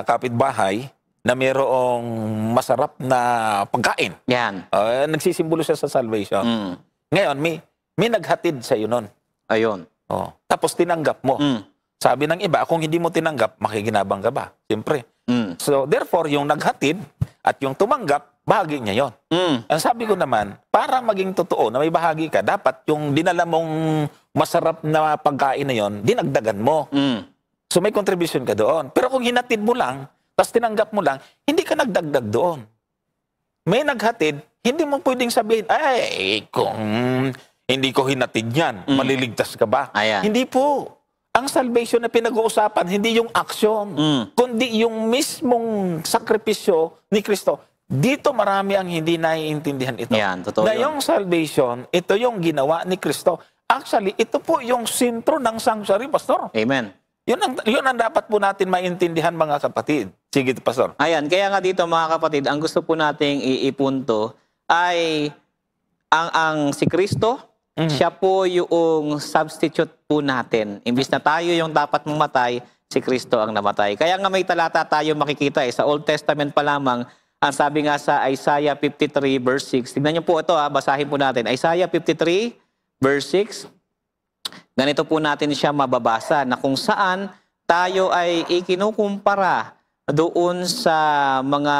kapitbahay na mayroong masarap na pagkain. Yan. Nagsisimbolo siya sa salvation. Ngayon, may naghatid sa iyo nun. Ayun. Tapos tinanggap mo. Sabi ng iba, kung hindi mo tinanggap, makikinabang ka ba? Siyempre. So, therefore, yung naghatid at yung tumanggap, bahagi niya yon. Ang sabi ko naman, para maging totoo na may bahagi ka, dapat yung dinala mong masarap na pagkain na yon, dinagdagan mo. So, may contribution ka doon. Pero kung hinatid mo lang, tapos tinanggap mo lang, hindi ka nagdagdag doon. May naghatid, hindi mo pwedeng sabihin, kung hindi ko hinatid yan, maliligtas ka ba? Ayan. Hindi po. Ang salvation na pinag-uusapan, hindi yung aksyon, kundi yung mismong sakripisyo ni Kristo. Dito marami ang hindi naiintindihan ito. Yan, totoo na yun. yung salvation, ito yung ginawa ni Kristo. Actually, ito po yung sentro ng sanctuary, Pastor. Amen. Yun ang dapat po natin maintindihan, mga kapatid. Sige, Pastor. Ayan, kaya nga dito mga kapatid, ang gusto po nating iipunto ay ang si Kristo, siya po yung substitute po natin. Imbis na tayo yung dapat mamatay, si Kristo ang namatay. Kaya nga may talata tayo makikita sa Old Testament pa lamang, ang sabi nga sa Isaiah 53 verse 6. Tignan niyo po ito, basahin po natin. Isaiah 53 verse 6. Ganito po natin siya mababasa na kung saan tayo ay ikinukumpara doon sa mga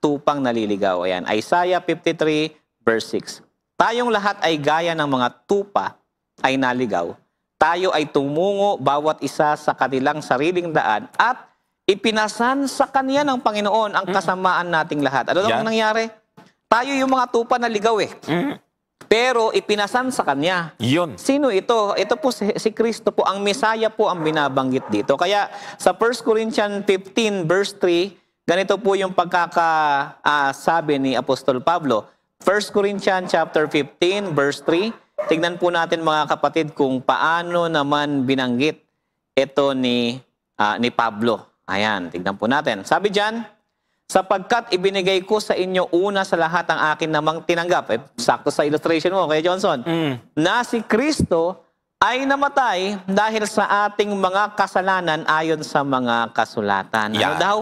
tupang naliligaw. Ayan, Isaiah 53 verse 6. Tayong lahat ay gaya ng mga tupa ay naligaw. Tayo ay tumungo bawat isa sa kanilang sariling daan at ipinasan sa kanya ng Panginoon ang kasamaan nating lahat. Ano ang nangyari? Tayo yung mga tupa na ligaw Pero ipinasan sa kanya. Yun. Sino ito? Ito po si Kristo po. Ang Mesaya po ang binabanggit dito. Kaya sa 1 Corinthians 15 verse 3, ganito po yung pagkakasabi ni Apostol Pablo. 1 Corinthians chapter 15 verse 3. Tingnan po natin mga kapatid kung paano naman binanggit ito ni Pablo. Ayan, tingnan po natin. Sabi diyan, sapagkat ibinigay ko sa inyo una sa lahat ang akin namang tinanggap. Sakto sa illustration mo, Kuya Johnson. Na si Kristo ay namatay dahil sa ating mga kasalanan ayon sa mga kasulatan. Ano daw?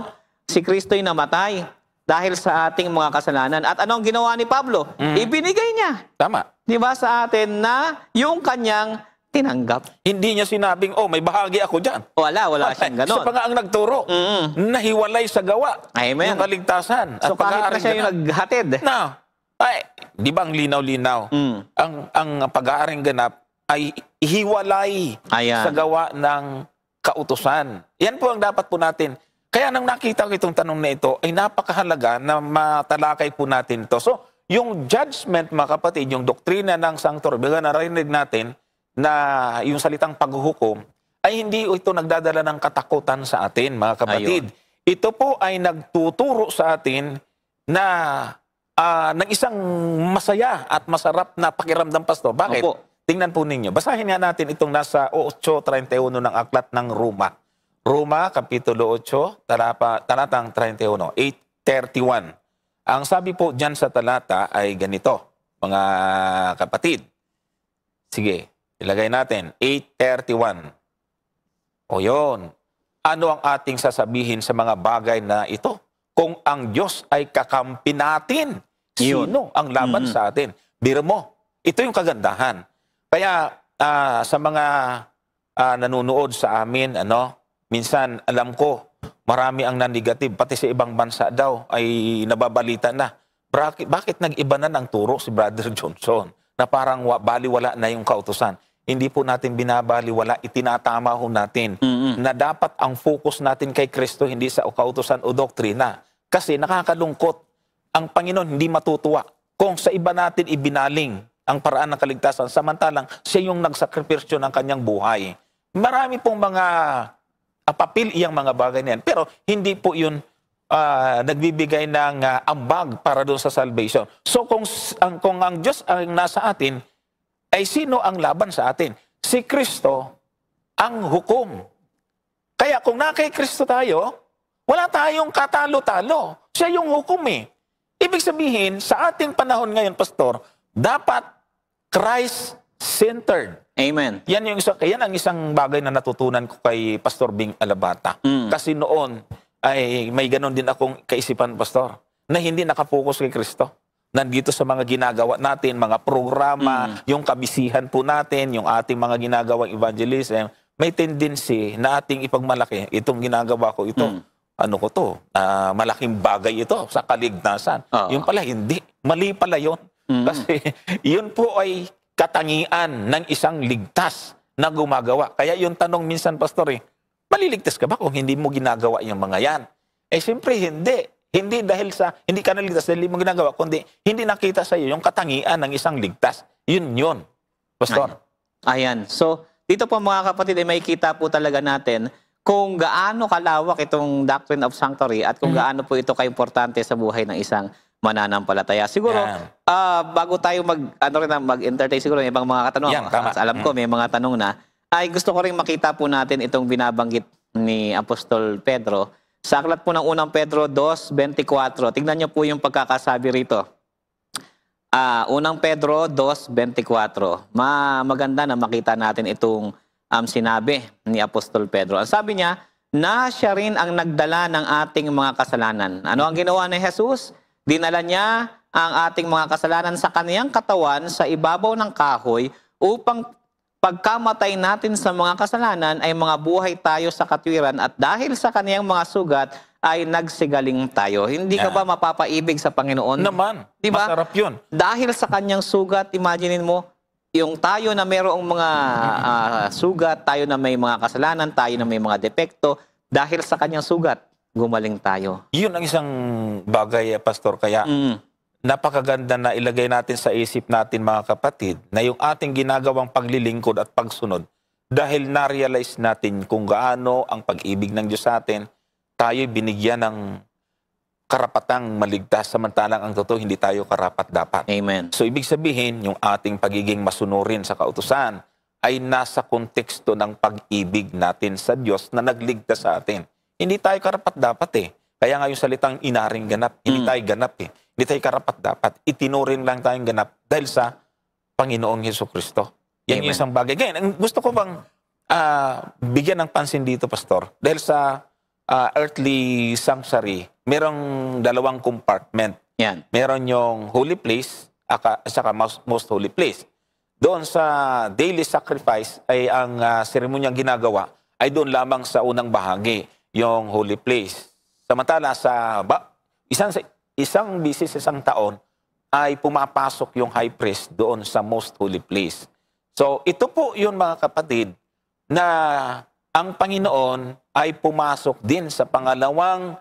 Si Kristo ay namatay dahil sa ating mga kasalanan. At anong ginawa ni Pablo? Ibinigay niya. Tama. di ba, sa atin na yung kanyang tinanggap. Hindi niya sinabing, oh, may bahagi ako dyan. Wala siyang Siya ganon. pa nga ang nagturo. Nahiwalay sa gawa. Amen. Yung kaligtasan. So kahit na siya yung naghatid. Di ba ang linaw-linaw? Ang pag-aaring ganap ay hiwalay sa gawa ng kautusan. Yan po ang dapat po natin. Kaya nang nakita ko itong tanong na ito, ay napakahalaga na matalakay po natin ito. So, yung judgment, mga kapatid, yung doktrina ng sanctuary, baga narinig natin na yung salitang paghuhukom, ay hindi ito nagdadala ng katakutan sa atin, mga kapatid. Ayun. Ito po ay nagtuturo sa atin na ng isang masaya at masarap na pakiramdam, Pastor. Bakit? Opo. Tingnan po ninyo. Basahin nga natin itong nasa 8:31 ng aklat ng Roma. Roma, Kapitulo 8, talatang 31, 8:31. Ang sabi po dyan sa talata ay ganito, mga kapatid. Sige, ilagay natin, 8:31. O yun, ano ang ating sasabihin sa mga bagay na ito? Kung ang Diyos ay kakampi natin, sino ang laban sa atin? Biro mo, ito yung kagandahan. Kaya sa mga nanonood sa amin, minsan alam ko, marami ang nanigative, pati sa ibang bansa daw ay nababalita na. Bakit nag-iba na ng turo si Brother Johnson? Na parang baliwala na yung kautusan. Hindi po natin binabaliwala, itinatama ho natin na dapat ang focus natin kay Kristo, hindi sa kautusan o doktrina. Kasi nakakalungkot, ang Panginoon hindi matutuwa kung sa iba natin ibinaling ang paraan ng kaligtasan, samantalang siya yung nagsakripisyo ng kanyang buhay. Marami pong mga papil iyang mga bagay na yan. Pero hindi po yun nagbibigay ng ambag para doon sa salvation. So kung ang Diyos ang nasa atin, ay sino ang laban sa atin? Si Kristo ang hukom. Kaya kung na kay Kristo tayo, wala tayong katalo-talo. Siya yung hukom eh. Ibig sabihin, sa ating panahon ngayon, Pastor, dapat Christ-centered. Amen. Yan ang isang bagay na natutunan ko kay Pastor Bing Alabata. Kasi noon, ay may ganon din akong kaisipan, Pastor, na hindi nakapokus kay Kristo. Nandito sa mga ginagawa natin, mga programa, yung kabisihan po natin, yung ating mga ginagawang evangelism, may tendency na ating ipagmalaki, itong ginagawa ko ito, malaking bagay ito sa kaligtasan. Yung pala hindi, mali pala yun. Kasi yun po ay katangian ng isang ligtas na gumagawa. Kaya yung tanong minsan, Pastor, maliligtas ka ba kung hindi mo ginagawa yung mga yan? Siyempre hindi. Hindi dahil hindi ka naligtas dahil hindi mo ginagawa, kundi hindi nakita sa iyo yung katangian ng isang ligtas. Yun, Pastor. Ayan. So, dito po mga kapatid, may kita po talaga natin kung gaano kalawak itong Doctrine of Sanctuary at kung gaano po ito kaimportante sa buhay ng isang mananampalataya. Siguro, bago tayo mag-entertain, siguro may ibang mga katanungan. Alam ko, may mga tanong na. Ay gusto ko rin makita po natin itong binabanggit ni Apostol Pedro. Sa aklat po ng unang Pedro 2:24. Tignan niyo po yung pagkakasabi rito. Unang Pedro 2:24. Maganda na makita natin itong sinabi ni Apostol Pedro. Ang sabi niya, na siya rin ang nagdala ng ating mga kasalanan. Ano ang ginawa ni Jesus? Dinala niya ang ating mga kasalanan sa kaniyang katawan sa ibabaw ng kahoy upang pagkamatay natin sa mga kasalanan ay mga buhay tayo sa katwiran at dahil sa kaniyang mga sugat ay nagsigaling tayo. Hindi ka ba mapapaibig sa Panginoon? Naman. Diba? Masarap yun. Dahil sa kanyang sugat, imaginein mo, yung tayo na mayroong mga sugat, tayo na may mga kasalanan, tayo na may mga depekto, dahil sa kanyang sugat, gumaling tayo. Yun ang isang bagay, Pastor. Kaya napakaganda na ilagay natin sa isip natin, mga kapatid, na yung ating ginagawang paglilingkod at pagsunod, dahil na-realize natin kung gaano ang pag-ibig ng Diyos sa atin, tayo binigyan ng karapatang maligtas, samantalang ang totoo, hindi tayo karapat-dapat. Amen. So, ibig sabihin, yung ating pagiging masunurin sa kautusan ay nasa konteksto ng pag-ibig natin sa Diyos na nagligtas sa atin. Hindi tayo karapat-dapat eh. Kaya nga yung salitang inaring ganap, hindi tayo ganap eh. Hindi tayo karapat-dapat. Itinurin lang tayong ganap dahil sa Panginoong Hesukristo. Yan yung isang bagay. Ganyan, gusto ko bang bigyan ng pansin dito, Pastor? Dahil sa earthly sanctuary, merong dalawang compartment. Yan. Meron yung holy place saka most holy place. Doon sa daily sacrifice ay ang seremonyang ginagawa ay doon lamang sa unang bahagi, yung holy place. Samantala sa isang bisis isang taon ay pumapasok yung high priest doon sa most holy place. So ito po yun mga kapatid na ang Panginoon ay pumasok din sa pangalawang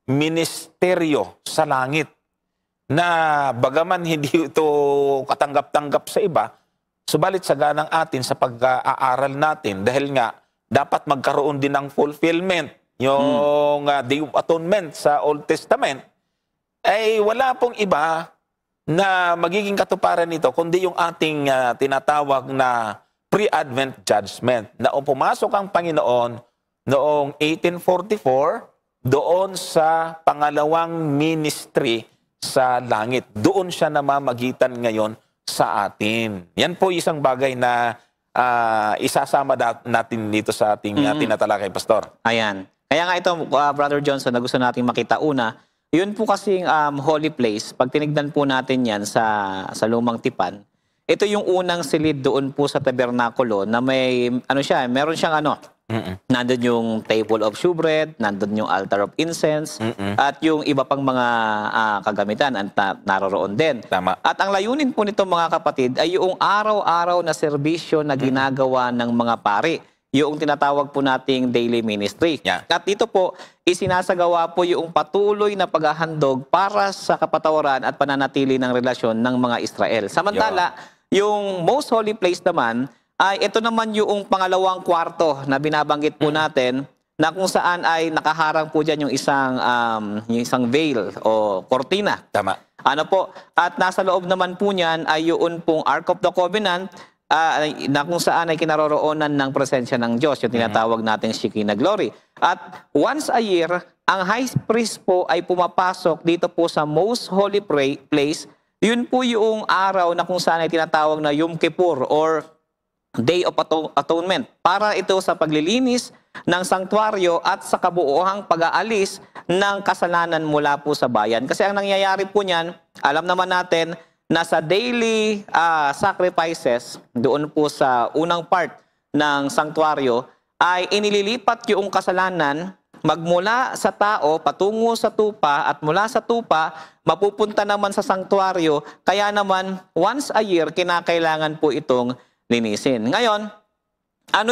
ministeryo sa langit na bagaman hindi ito katanggap-tanggap sa iba, subalit saganang atin sa pag-aaral natin dahil nga dapat magkaroon din ng fulfillment yung Day of Atonement sa Old Testament, ay wala pong iba na magiging katuparan nito kundi yung ating tinatawag na pre-Advent judgment na pumasok ang Panginoon noong 1844 doon sa pangalawang ministry sa langit. Doon siya namamagitan ngayon sa atin. Yan po isang bagay na isasama natin dito sa ating tinatalakay, Pastor. Ayan. Kaya nga ito, Brother Johnson, na gusto nating makita una, yun po kasing holy place, pag tinignan po natin yan sa Lumang Tipan, ito yung unang silid doon po sa tabernakulo na may, meron siyang nandun yung table of shewbread, nandun yung altar of incense, at yung iba pang mga kagamitan naroroon din. Tama. At ang layunin po nito mga kapatid ay yung araw-araw na serbisyo na ginagawa ng mga pari. Yung tinatawag po nating daily ministry. Yeah. At dito po, isinasagawa po yung patuloy na paghahandog para sa kapatawaran at pananatili ng relasyon ng mga Israel. Samantala, yung most holy place naman, ay ito naman yung pangalawang kwarto na binabanggit po natin na kung saan ay nakaharang po dyan yung isang veil o kortina. Tama. Ano po? At nasa loob naman po niyan ay yung pong Ark of the Covenant na kung saan ay kinaroroonan ng presensya ng Diyos, yung tinatawag nating Shekinah Glory. At once a year, ang high priest po ay pumapasok dito po sa most holy place. Yun po yung araw na kung saan ay tinatawag na Yom Kippur or Day of Atonement. Para ito sa paglilinis ng sanktuaryo at sa kabuuhang pag-aalis ng kasalanan mula po sa bayan. Kasi ang nangyayari po niyan, alam naman natin na sa daily sacrifices, doon po sa unang part ng sanktuaryo, ay inililipat yung kasalanan magmula sa tao patungo sa tupa at mula sa tupa mapupunta naman sa sanktuaryo. Kaya naman once a year kinakailangan po itong linisin. Ngayon, ano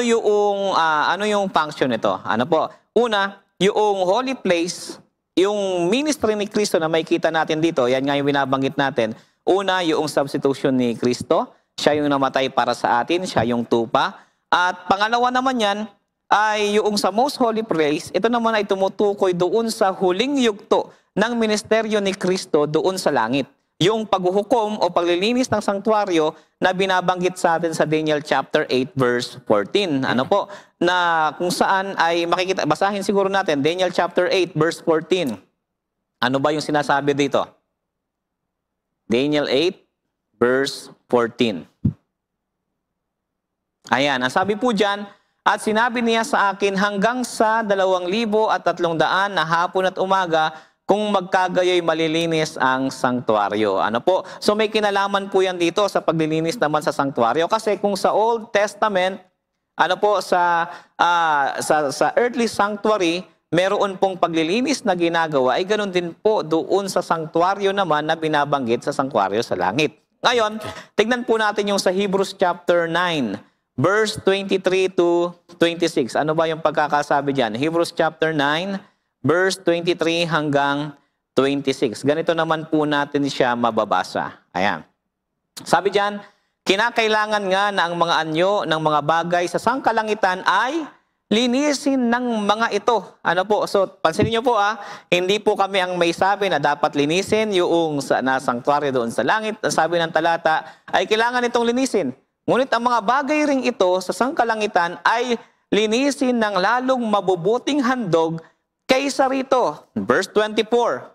yung function nito? Ano po? Una, yung holy place, yung ministry ni Kristo na makikita natin dito, yan nga yung binabanggit natin. Una, yung substitution ni Kristo. Siya yung namatay para sa atin, siya yung tupa. At pangalawa naman yan, ay yung sa most holy place, ito naman ay tumutukoy doon sa huling yugto ng ministeryo ni Kristo doon sa langit. Yung paghuhukom o paglilinis ng sanktuaryo na binabanggit sa atin sa Daniel chapter 8 verse 14. Ano po? Na kung saan ay makikita, basahin siguro natin, Daniel chapter 8 verse 14. Ano ba yung sinasabi dito? Daniel 8 verse 14. Ayan, ang sabi po dyan, at sinabi niya sa akin hanggang sa 2,300 na hapon at umaga, kung magkagayoy malilinis ang sanktuaryo. Ano po? So may kinalaman po yan dito sa paglilinis naman sa sanktuaryo. Kasi kung sa Old Testament, ano po, sa earthly sanctuary, meron pong paglilinis na ginagawa, ay ganun din po doon sa sanktuaryo naman na binabanggit sa sanktuaryo sa langit. Ngayon, tignan po natin yung sa Hebrews chapter 9, verse 23 to 26. Ano ba yung pagkakasabi dyan? Hebrews chapter 9, verse 23 hanggang 26. Ganito naman po natin siya mababasa. Ayan. Sabi diyan, kinakailangan nga na ang mga anyo ng mga bagay sa sangkalangitan ay linisin ng mga ito. Ano po? So, pansinin niyo po hindi po kami ang may sabi na dapat linisin yung na sanktuaryo doon sa langit. Ang sabi ng talata ay kailangan itong linisin. Ngunit ang mga bagay ring ito sa sangkalangitan ay linisin ng lalong mabubuting handog kaysa rito. Verse 24,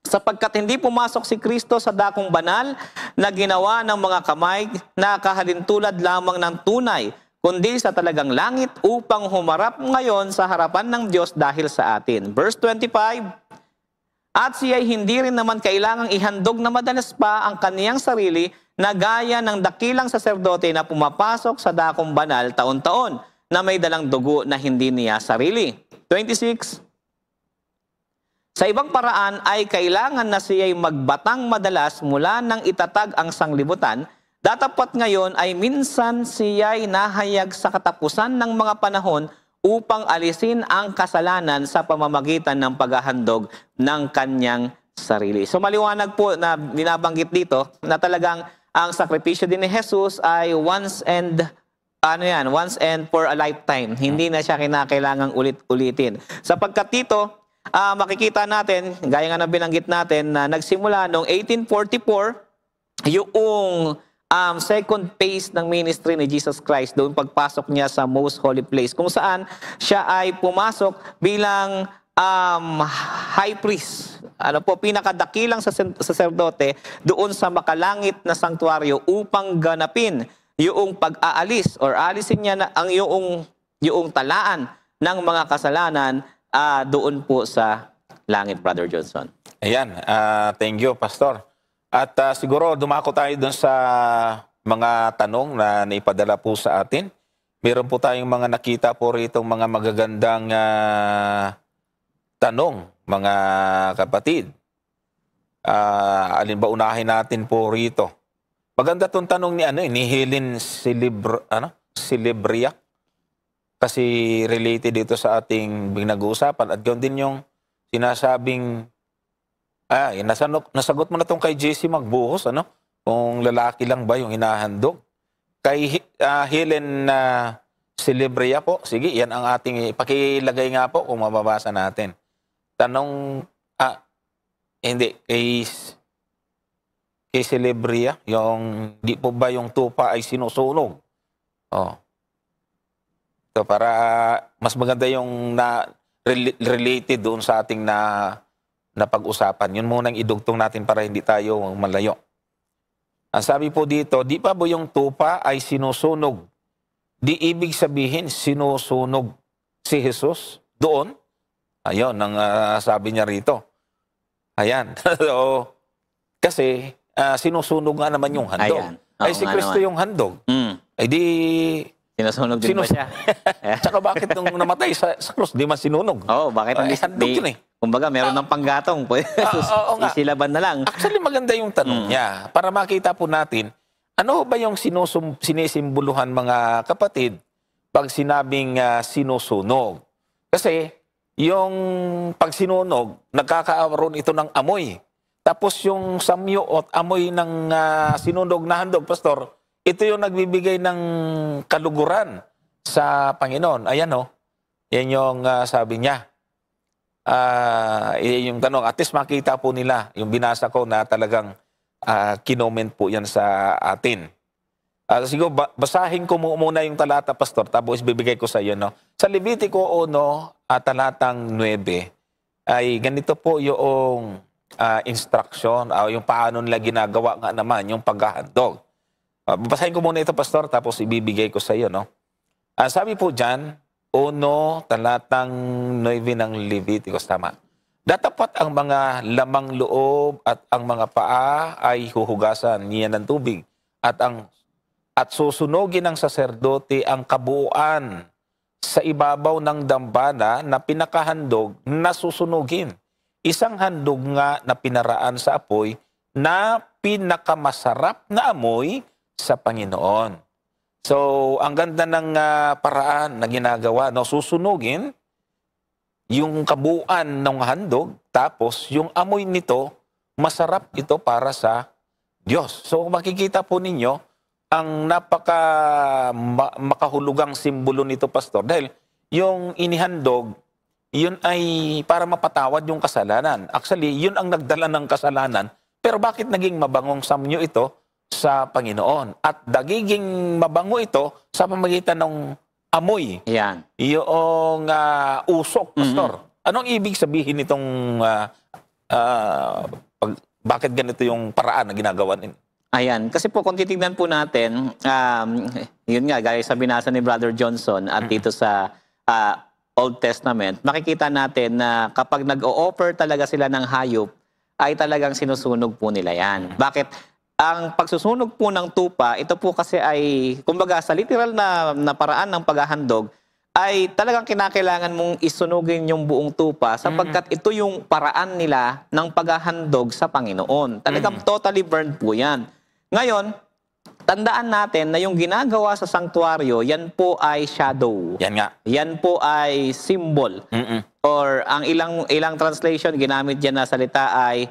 sapagkat hindi pumasok si Kristo sa dakong banal na ginawa ng mga kamay na kahalintulad lamang ng tunay, kundi sa talagang langit upang humarap ngayon sa harapan ng Diyos dahil sa atin. Verse 25, At siya ay hindi rin naman kailangang ihandog na madalas pa ang kaniyang sarili na gaya ng dakilang saserdote na pumapasok sa dakong banal taon-taon na may dalang dugo na hindi niya sarili. 26. Sa ibang paraan ay kailangan na siya'y magbatang madalas mula nang itatag ang sanglibutan, datapat ngayon ay minsan siya'y nahayag sa katapusan ng mga panahon upang alisin ang kasalanan sa pamamagitan ng paghahandog ng kanyang sarili. So maliwanag po na binabanggit dito na talagang ang sakripisyo din ni Jesus ay once and for a lifetime. Hindi na siya kinakailangang ulit-ulitin. Sapagkat dito, makikita natin, gaya nga na binanggit natin, na nagsimula noong 1844, yung second phase ng ministry ni Jesus Christ, doon pagpasok niya sa most holy place, kung saan siya ay pumasok bilang high priest, pinakadakilang saserdote doon sa makalangit na sanktuaryo upang ganapin yung pag-aalis or alisin niya na ang yung talaan ng mga kasalanan doon po sa langit, Brother Johnson. Ayan, thank you, Pastor. At siguro dumako tayo dun sa mga tanong na naipadala po sa atin. Meron po tayong mga nakita po rito, mga magagandang tanong, mga kapatid. Alin ba unahin natin po rito? Maganda tong tanong ni Helen Silibria. Kasi related dito sa ating nag-uusapan. At gawin din yung sinasabing, nasagot mo na itong kay JC Magbuhos, kung lalaki lang ba yung hinahandog. Kay Helen Silibria po, sige, yan ang ating, pakilagay nga po kung mababasa natin. Tanong, hindi, kay Silibria, yung, di po ba yung tupa ay sinusunog? So para mas maganda yung related doon sa ating na pag-usapan. Yun munang idugtong natin para hindi tayo malayo. Ang sabi po dito, di pa ba yung tupa ay sinusunog? Di ibig sabihin sinusunog si Jesus doon? Ayun, ang sabi niya rito. Ayan. So, kasi sinusunog nga naman yung handog. Ay si Kristo yung handog. Ay di... Sinusunog din ba siya? Tsaka bakit nung namatay sa krus, di man sinunog? Bakit hindi? Kumbaga, meron ng panggatong. Isilaban na lang. Actually, maganda yung tanong niya. Para makita po natin, ano ba yung sinisimboluhan mga kapatid pag sinabing sinusunog? Kasi, yung pag sinunog, nagkakaroon ito ng amoy. Tapos yung samyo at amoy ng sinunog na handog, Pastor, ito yung nagbibigay ng kaluguran sa Panginoon. Ayan yan yung sabi niya. Yung tanong, at least makita po nila, yung binasa ko na talagang kinoment po yan sa atin. Siguro basahin ko muna yung talata, Pastor, tapos bibigay ko sa iyo. Sa Levitico 1, talatang 9, ay ganito po yung instruction, yung paano nila ginagawa nga naman yung paghahandog. Babasahin ko muna ito, Pastor, tapos ibibigay ko sa iyo. Sabi po dyan, 1, talatang 9 ng Leviticus, tama. Datapat ang mga lamang loob at ang mga paa ay huhugasan niya ng tubig at susunugin ng saserdote ang kabuuan sa ibabaw ng dambana na pinakahandog na susunugin. Isang handog nga na pinaraan sa apoy na pinakamasarap na amoy sa Panginoon. So, ang ganda ng paraan na ginagawa, susunugin yung kabuuan ng handog, tapos yung amoy nito, masarap ito para sa Diyos. So, makikita po ninyo, ang makahulugang simbolo nito, Pastor, dahil yung inihandog, yun ay para mapatawad yung kasalanan. Actually, yun ang nagdala ng kasalanan, pero bakit naging mabangong samyo ito sa Panginoon? At nagiging mabango ito sa pamamagitan ng amoy. Yan. Yung usok, Pastor. Anong ibig sabihin nitong bakit ganito yung paraan na ginagawa nito? Ayan. Kasi po, kung titignan po natin, yun nga, gaya sa binasa ni Brother Johnson at dito sa Old Testament, makikita natin na kapag nag-o-offer talaga sila ng hayop, ay talagang sinusunog po nila yan. Bakit? Ang pagsusunog po ng tupa, ito po kasi ay, kumbaga sa literal na paraan ng paghahandog, ay talagang kinakailangan mong isunugin yung buong tupa sapagkat ito yung paraan nila ng paghahandog sa Panginoon. Talagang totally burned po yan. Ngayon, tandaan natin na yung ginagawa sa sanktuaryo, yan po ay shadow. Yan nga. Yan po ay symbol. Or ang ilang translation ginamit diyan na salita ay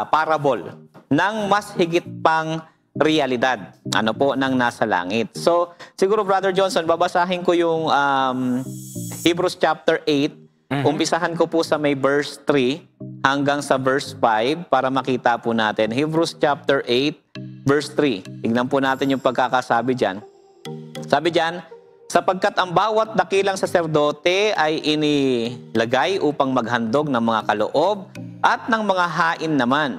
parable ng mas higit pang realidad. Ano po ng nasa langit. So, siguro Brother Johnson, babasahin ko yung Hebrews chapter 8. Umpisahan ko po sa may verse 3 hanggang sa verse 5 para makita po natin. Hebrews chapter 8 verse 3. Tingnan po natin yung pagkakasabi diyan. Sabi diyan, sapagkat ang bawat dakilang saserdote ay inilagay upang maghandog ng mga kaloob at ng mga hain naman.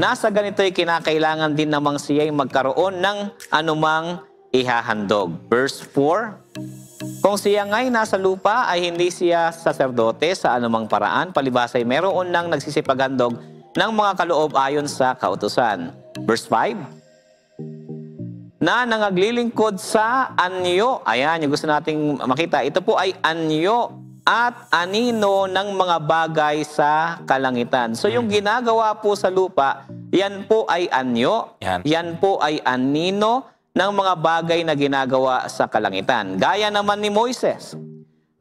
Nasa ganito'y kinakailangan din namang siya'y magkaroon ng anumang ihahandog. Verse 4, kung siya nga'y nasa lupa ay hindi siya saserdote sa anumang paraan, palibasa'y meron ng nagsisipaghandog ng mga kaloob ayon sa kautusan. Verse 5, na nangaglilingkod sa anyo. Ayan, yung gusto nating makita. Ito po ay anyo at anino ng mga bagay sa kalangitan. So yung ginagawa po sa lupa, yan po ay anyo, yan po ay anino ng mga bagay na ginagawa sa kalangitan. Gaya naman ni Moises,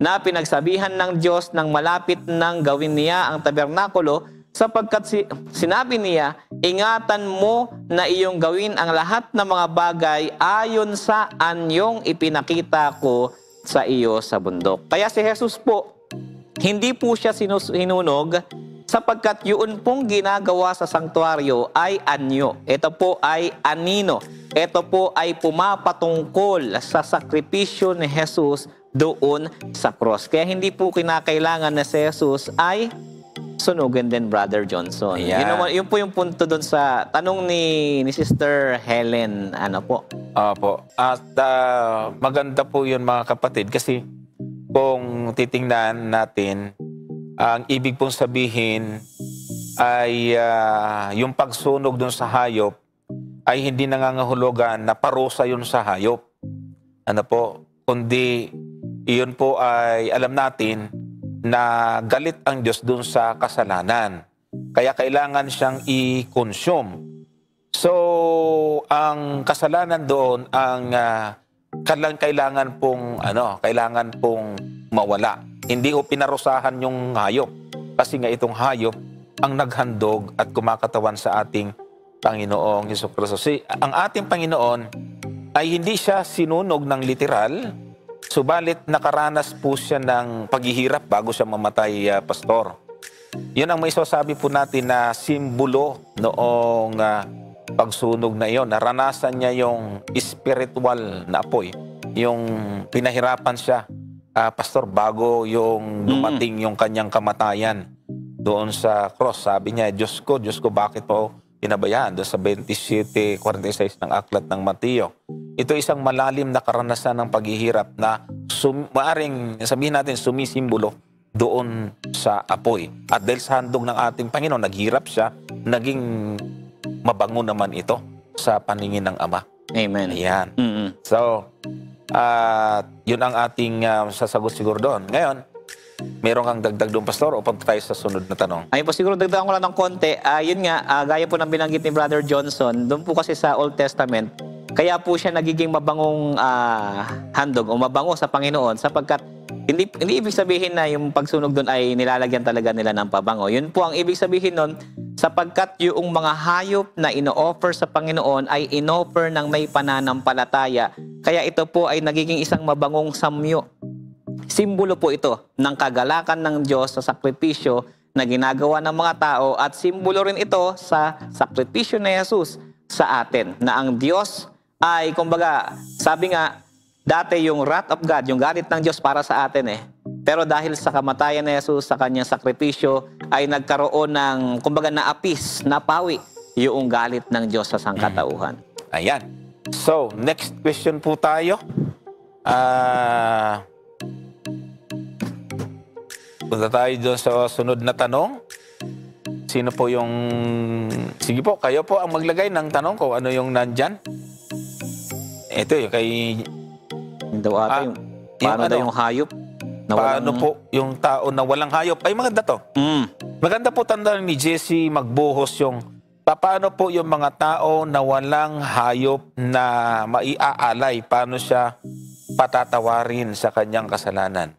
na pinagsabihan ng Diyos nang malapit nang gawin niya ang tabernakulo, sapagkat sinabi niya, ingatan mo na iyong gawin ang lahat ng mga bagay ayon sa anyong ipinakita ko sa iyo sa bundok. Kaya si Jesus po, hindi po siya hinunog sapagkat yun pong ginagawa sa sanktuaryo ay anyo. Ito po ay anino. Ito po ay pumapatungkol sa sakripisyo ni Jesus doon sa cross. Kaya hindi po kinakailangan na si Jesus ay sunugin din, Brother Johnson. Yeah. Yun po yung punto doon sa tanong ni Sister Helen. Ano po? Opo. At maganda po yun mga kapatid kasi kung titingnan natin, ang ibig pong sabihin ay yung pagsunog dun sa hayop ay hindi nangangahulugan na parusa yun sa hayop. Ano po? Kundi iyon po ay alam natin na galit ang Diyos dun sa kasalanan. Kaya kailangan siyang i-consume. So, ang kasalanan doon ang kailangan pong mawala. Hindi ho pinarusahan yung hayop. Kasi nga itong hayop ang naghandog at kumakatawan sa ating Panginoong Hesukristo. Ang ating Panginoon ay hindi siya sinunog ng literal, subalit nakaranas po siya ng paghihirap bago siya mamatay, Pastor. Yun ang may sasabi po natin na simbolo noong pagsunog na iyon. Naranasan niya yung spiritual na apoy. Yung pinahirapan siya, Pastor, bago yung dumating yung kanyang kamatayan doon sa cross. Sabi niya, Diyos ko, bakit po pinabayaan? Doon sa 27:46 ng aklat ng Mateo. Ito isang malalim na karanasan ng paghihirap na maaring sabihin natin sumisimbolo doon sa apoy. At dahil sa handog ng ating Panginoon, naghirap siya, naging mabango naman ito sa paningin ng Ama. Amen. Ayan. So, yun ang ating sasagot siguro doon. Ngayon, meron kang dagdag doon, Pastor, o punta tayo sa sunod na tanong? Ayun po, siguro dagdagan ko lang ng konti. Yun nga, gaya po ng binanggit ni Brother Johnson, doon po kasi sa Old Testament, kaya po siya nagiging mabangong handog o mabango sa Panginoon sapagkat hindi ibig sabihin na yung pagsunog doon ay nilalagyan talaga nila ng pabango. Yun po ang ibig sabihin nun sapagkat yung mga hayop na ino-offer sa Panginoon ay in-offer ng may pananampalataya. Kaya ito po ay nagiging isang mabangong samyo. Simbolo po ito ng kagalakan ng Diyos sa sakripisyo na ginagawa ng mga tao at simbolo rin ito sa sakripisyo ni Jesus sa atin na ang Diyos ay, kumbaga, sabi nga, dati yung wrath of God, yung galit ng Diyos para sa atin Pero dahil sa kamatayan ni Jesus, sa kanyang sakripisyo, ay nagkaroon ng, kumbaga, naapis, napawi yung galit ng Diyos sa sangkatauhan. Ayan. So, next question po tayo. punta tayo doon sa sunod na tanong. Sino po yung... Sige po, kayo po ang maglagay ng tanong ko. Ano yung nandyan? Ito yung kay... Yung daw ata yung, paano daw yung hayop? Na Paano po yung tao na walang hayop? Ay, maganda to. Maganda po tandaan ni Jesse magbuhos yung paano po yung mga tao na walang hayop na maiaalay. Paano siya patatawarin sa kanyang kasalanan?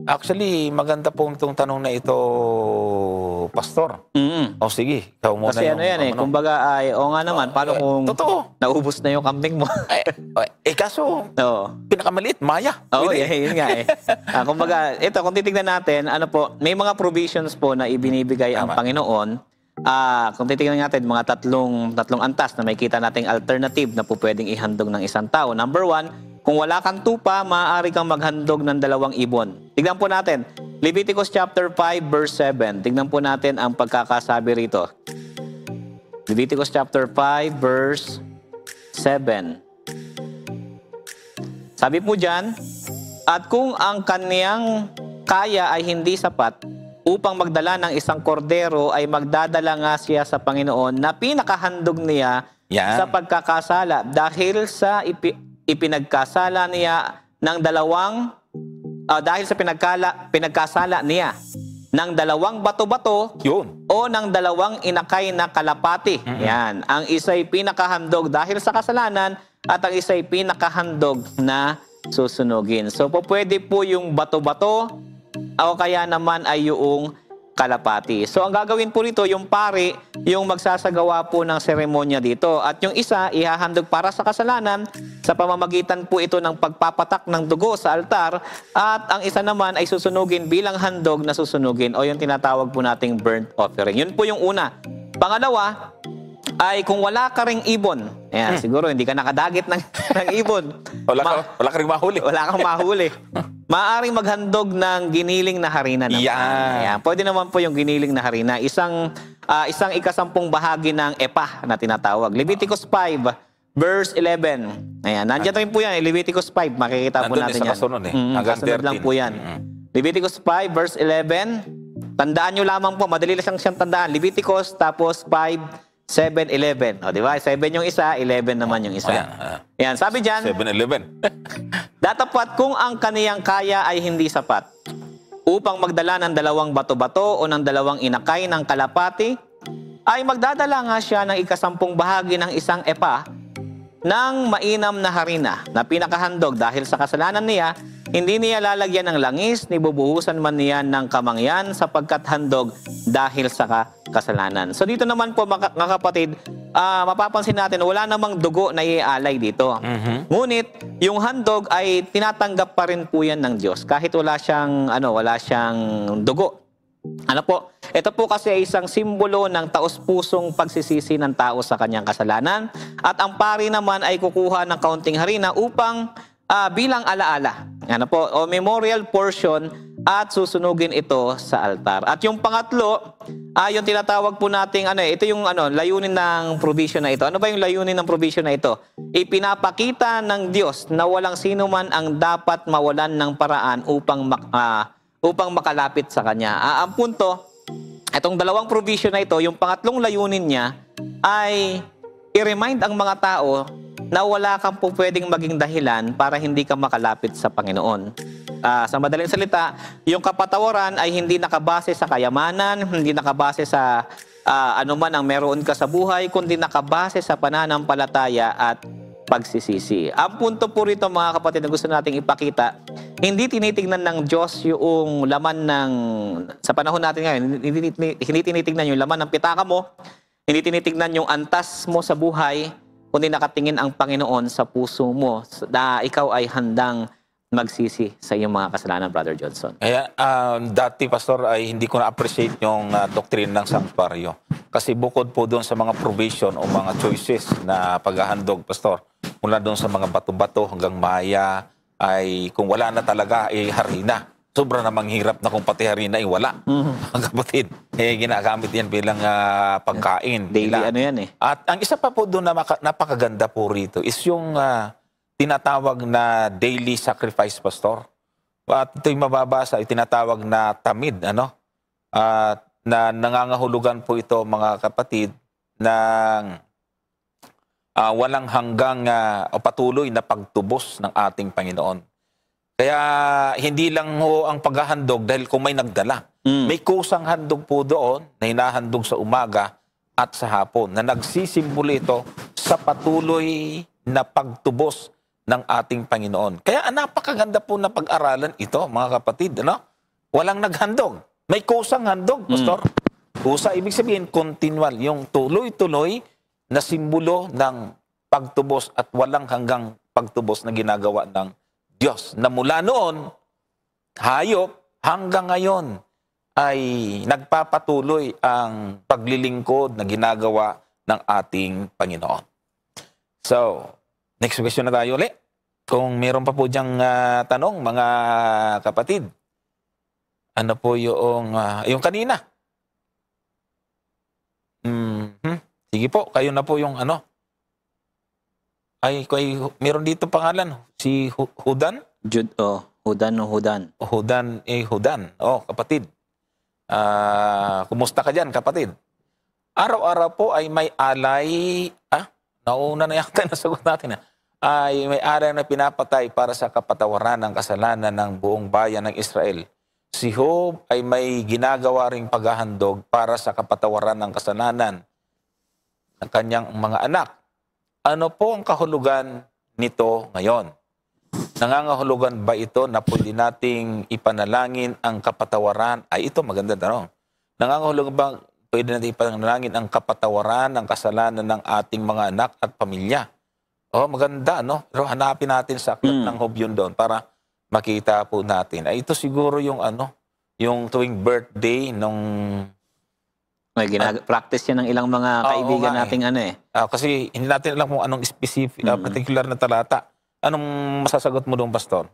Actually, maganda po itong tanong na ito, Pastor. O sige, ikaw muna. Kasi ano yan kumbaga ay, o nga naman, paano kung totoo. naubos na yung kambing mo? Kaso, Oo. pinakamaliit, maya. Oo, Pwede. yun nga kumbaga, ito, kung titignan natin, ano po, may mga provisions po na ibinibigay ang Tama. Panginoon. Kung titignan natin, mga tatlong antas na may kita nating alternative na po pwedeng ihandog ng isang tao. Number 1, kung wala kang tupa, maaari kang maghandog ng 2 ibon. Tignan po natin, Leviticus chapter 5 verse 7. Tignan po natin ang pagkakasabi rito. Leviticus chapter 5 verse 7. Sabi po dyan, at kung ang kaniyang kaya ay hindi sapat upang magdala ng isang kordero, ay magdadala nga siya sa Panginoon na pinakahandog niya Yan. sa pagkakasala dahil sa ipinagkasala niya ng dahil sa pinagkasala niya ng 2 bato-bato Yun. o ng 2 inakay na kalapati. Yan. Ang isa'y pinakahandog dahil sa kasalanan at ang isa'y pinakahandog na susunugin. So, pwede po yung bato-bato o kaya naman ay yung kalapati. So, ang gagawin po rito, yung pari, yung magsasagawa po ng seremonya dito. At yung isa, ihahandog para sa kasalanan sa pamamagitan po ito ng pagpapatak ng dugo sa altar. At ang isa naman ay susunugin bilang handog na susunugin o yung tinatawag po nating burnt offering. Yun po yung una. Pangalawa, ay kung wala ka ring ibon, ayan, siguro hindi ka nakadagit ng ibon. Wala ka ring mahuli. Wala kang mahuli. Maaaring maghandog ng giniling na harina naman. Ayan. Pwede naman po yung giniling na harina. Isang ikasampung bahagi ng epa na tinatawag. Leviticus 5, verse 11. Ayan. Nandiyan rin po yan. Leviticus 5. Makikita po natin yan. Kasunod hanggang Kasunod 13. lang po yan. Leviticus 5, verse 11. Tandaan nyo lamang po. Madali lang siyang tandaan. Leviticus, tapos 5, 7, 11. O, di ba? 7 yung isa, 11 naman yung isa. Yan. Sabi dyan, 7-Eleven. datapat kung ang kaniyang kaya ay hindi sapat upang magdala ng 2 bato-bato o ng 2 inakay ng kalapati, ay magdadala nga siya ng ikasampung bahagi ng isang epa ng mainam na harina na pinakahandog dahil sa kasalanan niya. Hindi niya lalagyan ng langis, ni bubuhusan man niya ng kamangyan sapagkat handog dahil sa kasalanan. So dito naman po mga kapatid, mapapansin natin wala namang dugo na ialay dito. Ngunit yung handog ay tinatanggap pa rin po yan ng Diyos kahit wala siyang dugo. Ano po? Ito po kasi ay isang simbolo ng taos-pusong pagsisisi ng tao sa kanyang kasalanan at ang pari naman ay kukuha ng kaunting harina upang bilang alaala. Ano po, o memorial portion at susunugin ito sa altar. At yung pangatlo, yung tinatawag po nating ito yung layunin ng provision na ito. Ano ba yung layunin ng provision na ito? Ipinapakita ng Diyos na walang sino man ang dapat mawalan ng paraan upang makalapit sa kanya. Ang punto, itong 2 provision na ito, yung pangatlong layunin niya ay i-remind ang mga tao na wala kang po pwedeng maging dahilan para hindi ka makalapit sa Panginoon. Sa madaling salita, yung kapatawaran ay hindi nakabase sa kayamanan, hindi nakabase sa anuman ang meron ka sa buhay, kundi nakabase sa pananampalataya at pagsisisi. Ang punto po rito mga kapatid na gusto nating ipakita, hindi tinitingnan ng Diyos yung laman sa panahon natin ngayon, hindi tinitingnan yung laman ng pitaka mo, hindi tinitingnan yung antas mo sa buhay, kundi nakatingin ang Panginoon sa puso mo na ikaw ay handang magsisi sa iyong mga kasalanan, Brother Johnson. Kaya dati, Pastor, ay hindi ko na-appreciate yung doctrine ng sanctuaryo. Kasi bukod po doon sa mga provision o mga choices na paghahandog, Pastor, mula doon sa mga bato-bato hanggang maya, ay kung wala na talaga, ay harina. Sobra namang hirap na kung pati harina ay wala. Mga kapatid, ginagamit yan bilang pagkain. Daily nila. yan eh. At ang isa pa po doon na napakaganda po rito is yung tinatawag na daily sacrifice, Pastor. at ito'y mababasa, tinatawag na tamid, ano? At na nangangahulugan po ito, mga kapatid, ng walang hanggang o patuloy na pagtubos ng ating Panginoon. Kaya hindi lang ho ang paghahandog dahil kung may nagdala. May kusang handog po doon na hinahandog sa umaga at sa hapon na nagsisimbolo ito sa patuloy na pagtubos ng ating Panginoon. Kaya napakaganda po na pag-aralan ito, mga kapatid. Ano? Walang naghandog. May kusang handog, Pastor. Kusa, ibig sabihin, continual. Yung tuloy-tuloy na simbolo ng pagtubos at walang hanggang pagtubos na ginagawa ng Diyos. Na mula noon, hayop, hanggang ngayon, ay nagpapatuloy ang paglilingkod na ginagawa ng ating Panginoon. So, next question na tayo ulit. Kung meron pa po diyang tanong, mga kapatid, ano po yung kanina? Sige po, kayo na po yung ano. Meron dito pangalan, si Hudan? Hudan. Hudan. Oh, kapatid. Kumusta ka dyan, kapatid? Araw-araw po ay may alay, nauna na yata nasagot natin. Ay may alay na pinapatay para sa kapatawaran ng kasalanan ng buong bayan ng Israel. Si Job ay may ginagawa ring paghahandog para sa kapatawaran ng kasalanan ng kanyang mga anak. Ano po ang kahulugan nito ngayon? Nangangahulugan ba ito na pwede nating ipanalangin ang kapatawaran? Ay, ito maganda tanong. Nangangahulugan ba pwede natin ipanalangin ang kapatawaran ng kasalanan ng ating mga anak at pamilya? Oh, maganda, no? Pero hanapin natin sa aklat ng Job yun doon para makita po natin. Ay, ito siguro yung yung tuwing birthday nung practice yan ng ilang mga kaibigan nating kasi hindi natin alam kung anong specific, particular na talata. Anong masasagot mo doon, Pastor?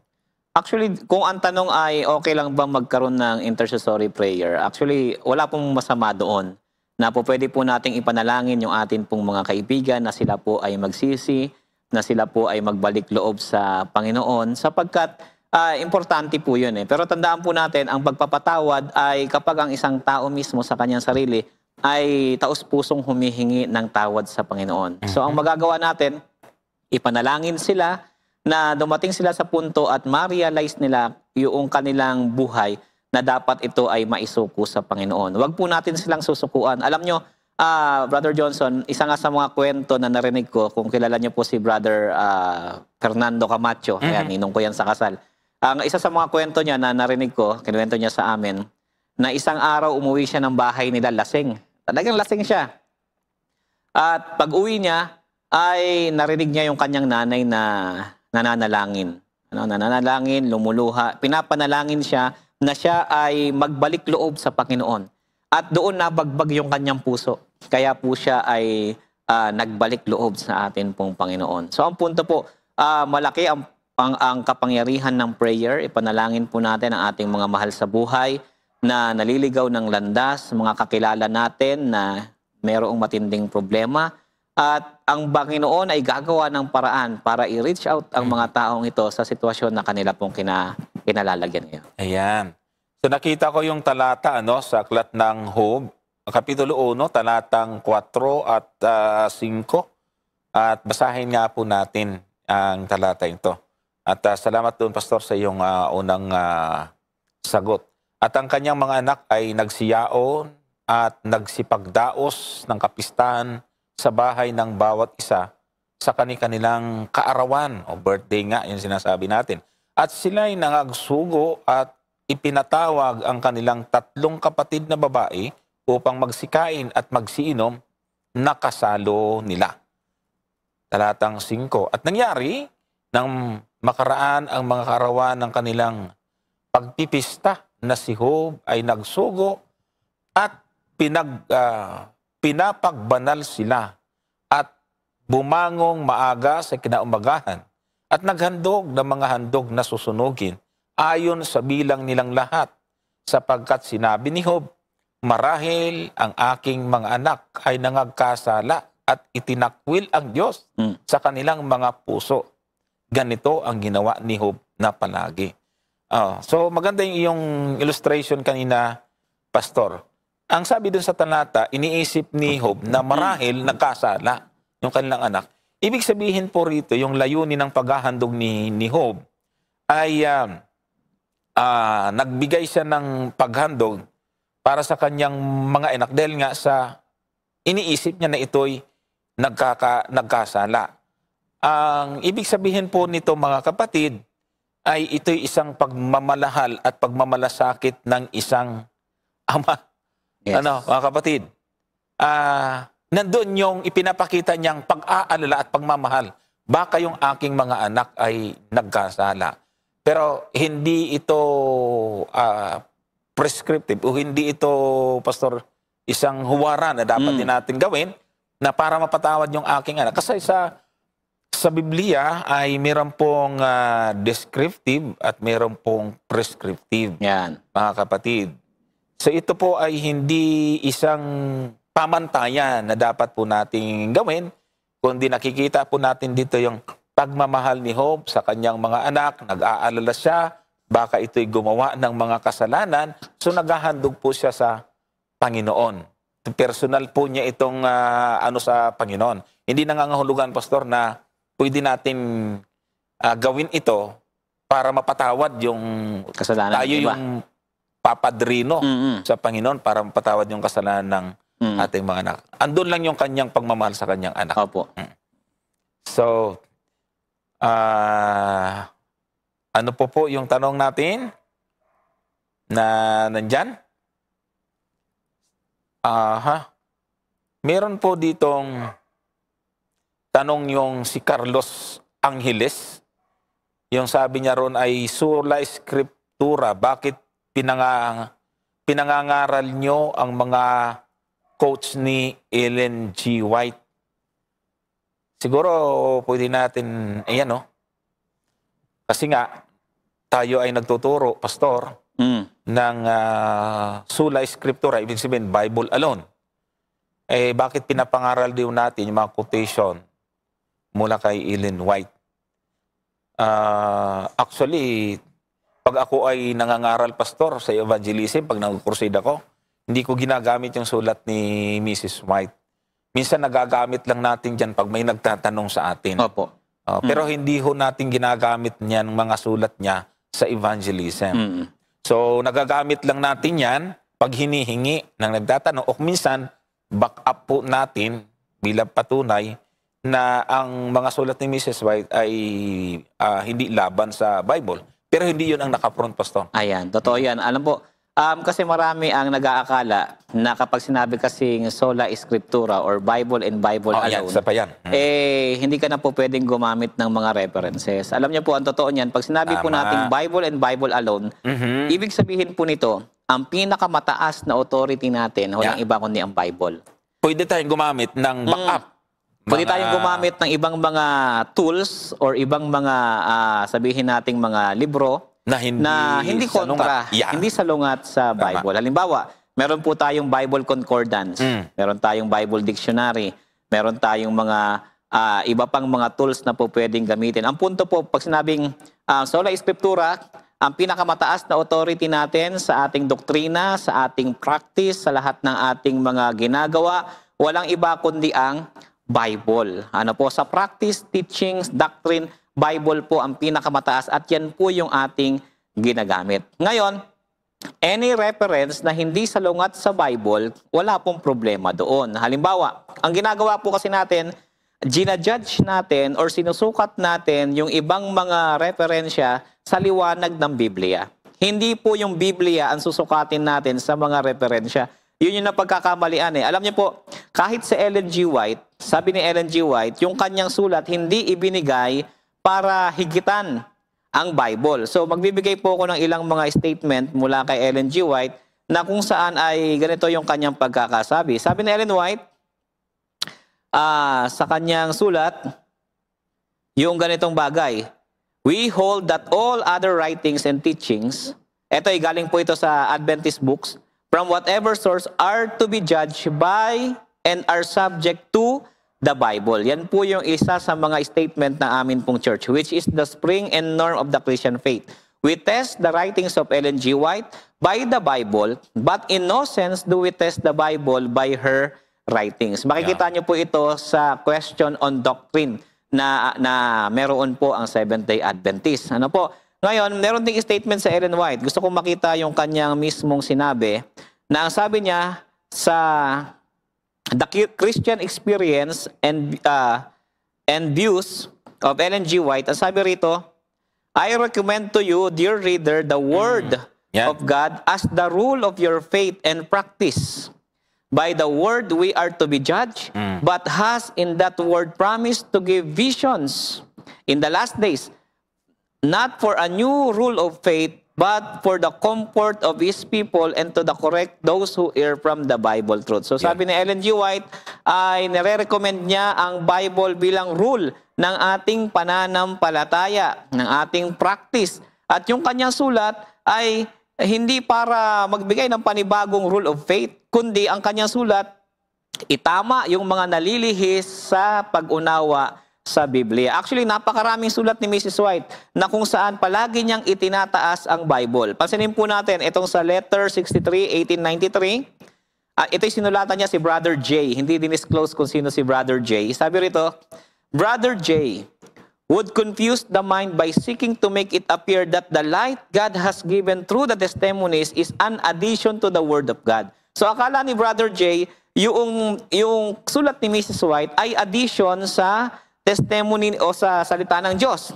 Actually, kung ang tanong ay okay lang bang magkaroon ng intercessory prayer, actually, wala pong masama doon na po pwede po nating ipanalangin yung atin pong mga kaibigan na sila po ay magsisi, na sila po ay magbalik loob sa Panginoon sapagkat importante po yun. Pero tandaan po natin, ang pagpapatawad ay kapag ang isang tao mismo sa kanyang sarili ay taos-pusong humihingi ng tawad sa Panginoon. So ang magagawa natin, ipanalangin sila na dumating sila sa punto at ma-realize nila yung kanilang buhay na dapat ito ay maisuko sa Panginoon. Huwag po natin silang susukuan. Alam nyo, Brother Johnson, isa nga sa mga kwento na narinig ko, kung kilala nyo po si Brother Fernando Camacho, ayan, ninong ko yan sa kasal. Ang isa sa mga kwento niya na narinig ko, kinuwento niya sa amin, na isang araw umuwi siya ng bahay nila lasing. Talagang lasing siya. At pag uwi niya, ay narinig niya yung kanyang nanay na nananalangin. Nananalangin, lumuluha. Pinapanalangin siya na siya ay magbalik loob sa Panginoon. At doon nabagbag yung kanyang puso. Kaya po siya ay nagbalik loob sa atin pong Panginoon. So ang punto po, malaki ang kapangyarihan ng prayer. Ipanalangin po natin ang ating mga mahal sa buhay na naliligaw ng landas, mga kakilala natin na mayroong matinding problema. At ang Panginoon ay gagawa ng paraan para i-reach out ang mga taong ito sa sitwasyon na kanila pong kinalalagyan ngayon. Ayan. So nakita ko yung talata sa aklat ng Job, Kapitulo 1, talatang 4 at 5. At basahin nga po natin ang talata ito. At salamat doon, Pastor, sa iyong unang sagot. At ang kanyang mga anak ay nagsiyaon at nagsipagdaos ng kapistahan sa bahay ng bawat isa sa kanilang kaarawan o birthday nga, yung sinasabi natin. At sila'y nangagsugo at ipinatawag ang kanilang 3 kapatid na babae upang magsikain at magsiinom na kasalo nila. Talatang 5. At nangyari, nang makaraan ang mga kaarawan ng kanilang pagpipista na si Job ay nagsugo at pinapagbanal sila at bumangong maaga sa kinaumagahan at naghandog ng mga handog na susunugin ayon sa bilang nilang lahat sapagkat sinabi ni Job, marahil ang aking mga anak ay nangagkasala at itinakwil ang Diyos sa kanilang mga puso. Ganito ang ginawa ni Job na palagi. So maganda yung iyong illustration kanina, Pastor. Ang sabi dun sa talata, iniisip ni Job na marahil nagkasala yung kanilang anak. Ibig sabihin po rito, yung layunin ng paghahandog ni Job ay nagbigay siya ng paghandog para sa kanyang mga anak dahil nga sa iniisip niya na ito'y nagkasala. Ang ibig sabihin po nito, mga kapatid, ay ito'y isang pagmamalahal at pagmamalasakit ng isang ama. Yes. Mga kapatid? Nandun yung ipinapakita niyang pag-aalala at pagmamahal. Baka yung aking mga anak ay nagkasala. Pero hindi ito prescriptive o hindi ito, Pastor, isang huwaran na dapat din natin gawin na para mapatawad yung aking anak. Kasi sa Biblia ay meron pong descriptive at meron pong prescriptive. Yan. Mga kapatid. So ito po ay hindi isang pamantayan na dapat po nating gawin, kundi nakikita po natin dito yung pagmamahal ni Job sa kanyang mga anak, nag-aalala siya, baka ito'y gumawa ng mga kasalanan, so naghahandog po siya sa Panginoon. Personal po niya itong sa Panginoon. Hindi nangangahulugan, Pastor, na pwede natin gawin ito para mapatawad yung Kasalanan, tayo diba? yung papadrino sa Panginoon para mapatawad yung kasalanan ng ating mga anak. Andun lang yung kanyang pagmamahal sa kanyang anak. Opo. So, ano po yung tanong natin na nandyan? Meron po ditong tanong yung si Carlos Angeles. Yung sabi niya ron ay sola scriptura. Bakit pinangangaral nyo ang mga quotes ni Ellen G. White? Siguro pwede natin, kasi nga, tayo ay nagtuturo, Pastor, ng sola scriptura, ibig sabihin, Bible alone. Bakit pinapangaral din natin yung mga quotation mula kay Ellen White? Actually, pag ako ay nangangaral, Pastor, sa evangelism, pag nag-crusade ako, hindi ko ginagamit yung sulat ni Mrs. White. Minsan nagagamit lang natin dyan pag may nagtatanong sa atin. Opo. Pero hindi ho natin ginagamit niyan mga sulat niya sa evangelism. So, nagagamit lang natin yan pag hinihingi ng nagtatanong. O minsan, back up po natin bilang patunay na ang mga sulat ni Mrs. White ay hindi laban sa Bible. Pero hindi yun ang nakapront, Pastor. Ayan, totoo yan. Alam po, kasi marami ang nag-aakala na kapag sinabi kasing sola scriptura or Bible and Bible alone, isa pa yan. Hindi ka na po pwedeng gumamit ng mga references. Alam niyo po, ang totoo niyan, pag sinabi po natin Bible and Bible alone, ibig sabihin po nito, ang pinakamataas na authority natin, walang iba kundi ang Bible. Pwede tayong gumamit ng backup. Pwede tayong gumamit ng ibang mga tools or ibang mga, sabihin nating mga libro, na hindi kontra, hindi salungat sa Bible. Halimbawa, meron po tayong Bible Concordance, meron tayong Bible Dictionary, meron tayong mga iba pang mga tools na po pwedeng gamitin. Ang punto po, pag sinabing sola scriptura, ang pinakamataas na authority natin sa ating doktrina, sa ating practice, sa lahat ng ating mga ginagawa, walang iba kundi ang Bible. Ano po, sa practice, teachings, doctrine, Bible po ang pinakamataas at yan po yung ating ginagamit. Ngayon, any reference na hindi salungat sa Bible, wala pong problema doon. Halimbawa, ang ginagawa po kasi natin, ginajudge natin or sinusukat natin yung ibang mga referensya sa liwanag ng Biblia. Hindi po yung Biblia ang susukatin natin sa mga referensya. Yun yung napagkakamalian eh. Alam niyo po, kahit sa Ellen G. White, sabi ni Ellen G. White, yung kanyang sulat hindi ibinigay para higitan ang Bible. So magbibigay po ako ng ilang mga statement mula kay Ellen G. White na kung saan ay ganito yung kanyang pagkakasabi. Sabi ni Ellen White, sa kanyang sulat, yung ganitong bagay, we hold that all other writings and teachings, eto ay galing po ito sa Adventist books, from whatever source are to be judged by and are subject to the Bible. Yan po yung isa sa mga statement ng amin pong church, which is the spring and norm of the Christian faith. We test the writings of Ellen G. White by the Bible, but in no sense do we test the Bible by her writings. Makikita niyo po ito sa question on doctrine na meron po ang Seventh-day Adventist. Ano po? Ngayon, meron ding statement sa Ellen White. Gusto kong makita yung kanyang mismong sinabi na ang sabi niya sa The Christian Experience and Views of Ellen G. White, ang sabi rito, I recommend to you, dear reader, the Word of God as the rule of your faith and practice. By the Word we are to be judged, but has in that Word promised to give visions in the last days, not for a new rule of faith, but for the comfort of His people and to the correct those who err from the Bible truth. So sabi ni Ellen G. White, ay nire-recommend niya ang Bible bilang rule ng ating pananampalataya, ng ating practice. At yung kanyang sulat ay hindi para magbigay ng panibagong rule of faith, kundi ang kanyang sulat, itama yung mga nalilihis sa pag-unawa sa Biblia. Actually, napakaraming sulat ni Mrs. White na kung saan palagi niyang itinataas ang Bible. Pansinin po natin, itong sa letter 63, 1893, ito'y sinulatan niya si Brother J. Hindi dinisclose kung sino si Brother J. Sabi rito, Brother J would confuse the mind by seeking to make it appear that the light God has given through the testimonies is an addition to the Word of God. So akala ni Brother J, yung sulat ni Mrs. White ay addition sa testimony o sa salita ng Diyos.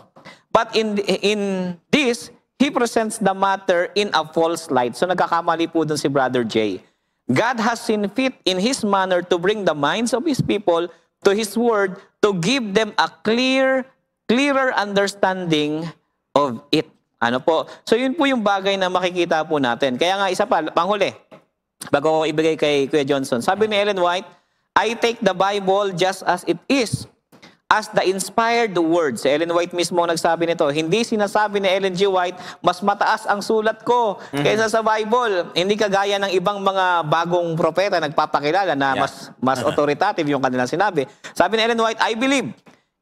But in this, he presents the matter in a false light. So nagkakamali po dun si Brother J. God has seen fit in His manner to bring the minds of His people to His Word to give them a clearer understanding of it. Ano po? So yun po yung bagay na makikita po natin. Kaya nga isa pa, panghuli, bago ko ibigay kay Kuya Johnson, sabi ni Ellen White, I take the Bible just as it is, as the inspired word. Si Ellen White mismo nagsabi nito. Hindi sinasabi ni Ellen G. White, mas mataas ang sulat ko kaysa sa Bible. Hindi kagaya ng ibang mga bagong propeta nagpapakilala na mas authoritative yung kanilang sinabi. Sabi ni Ellen White, I believe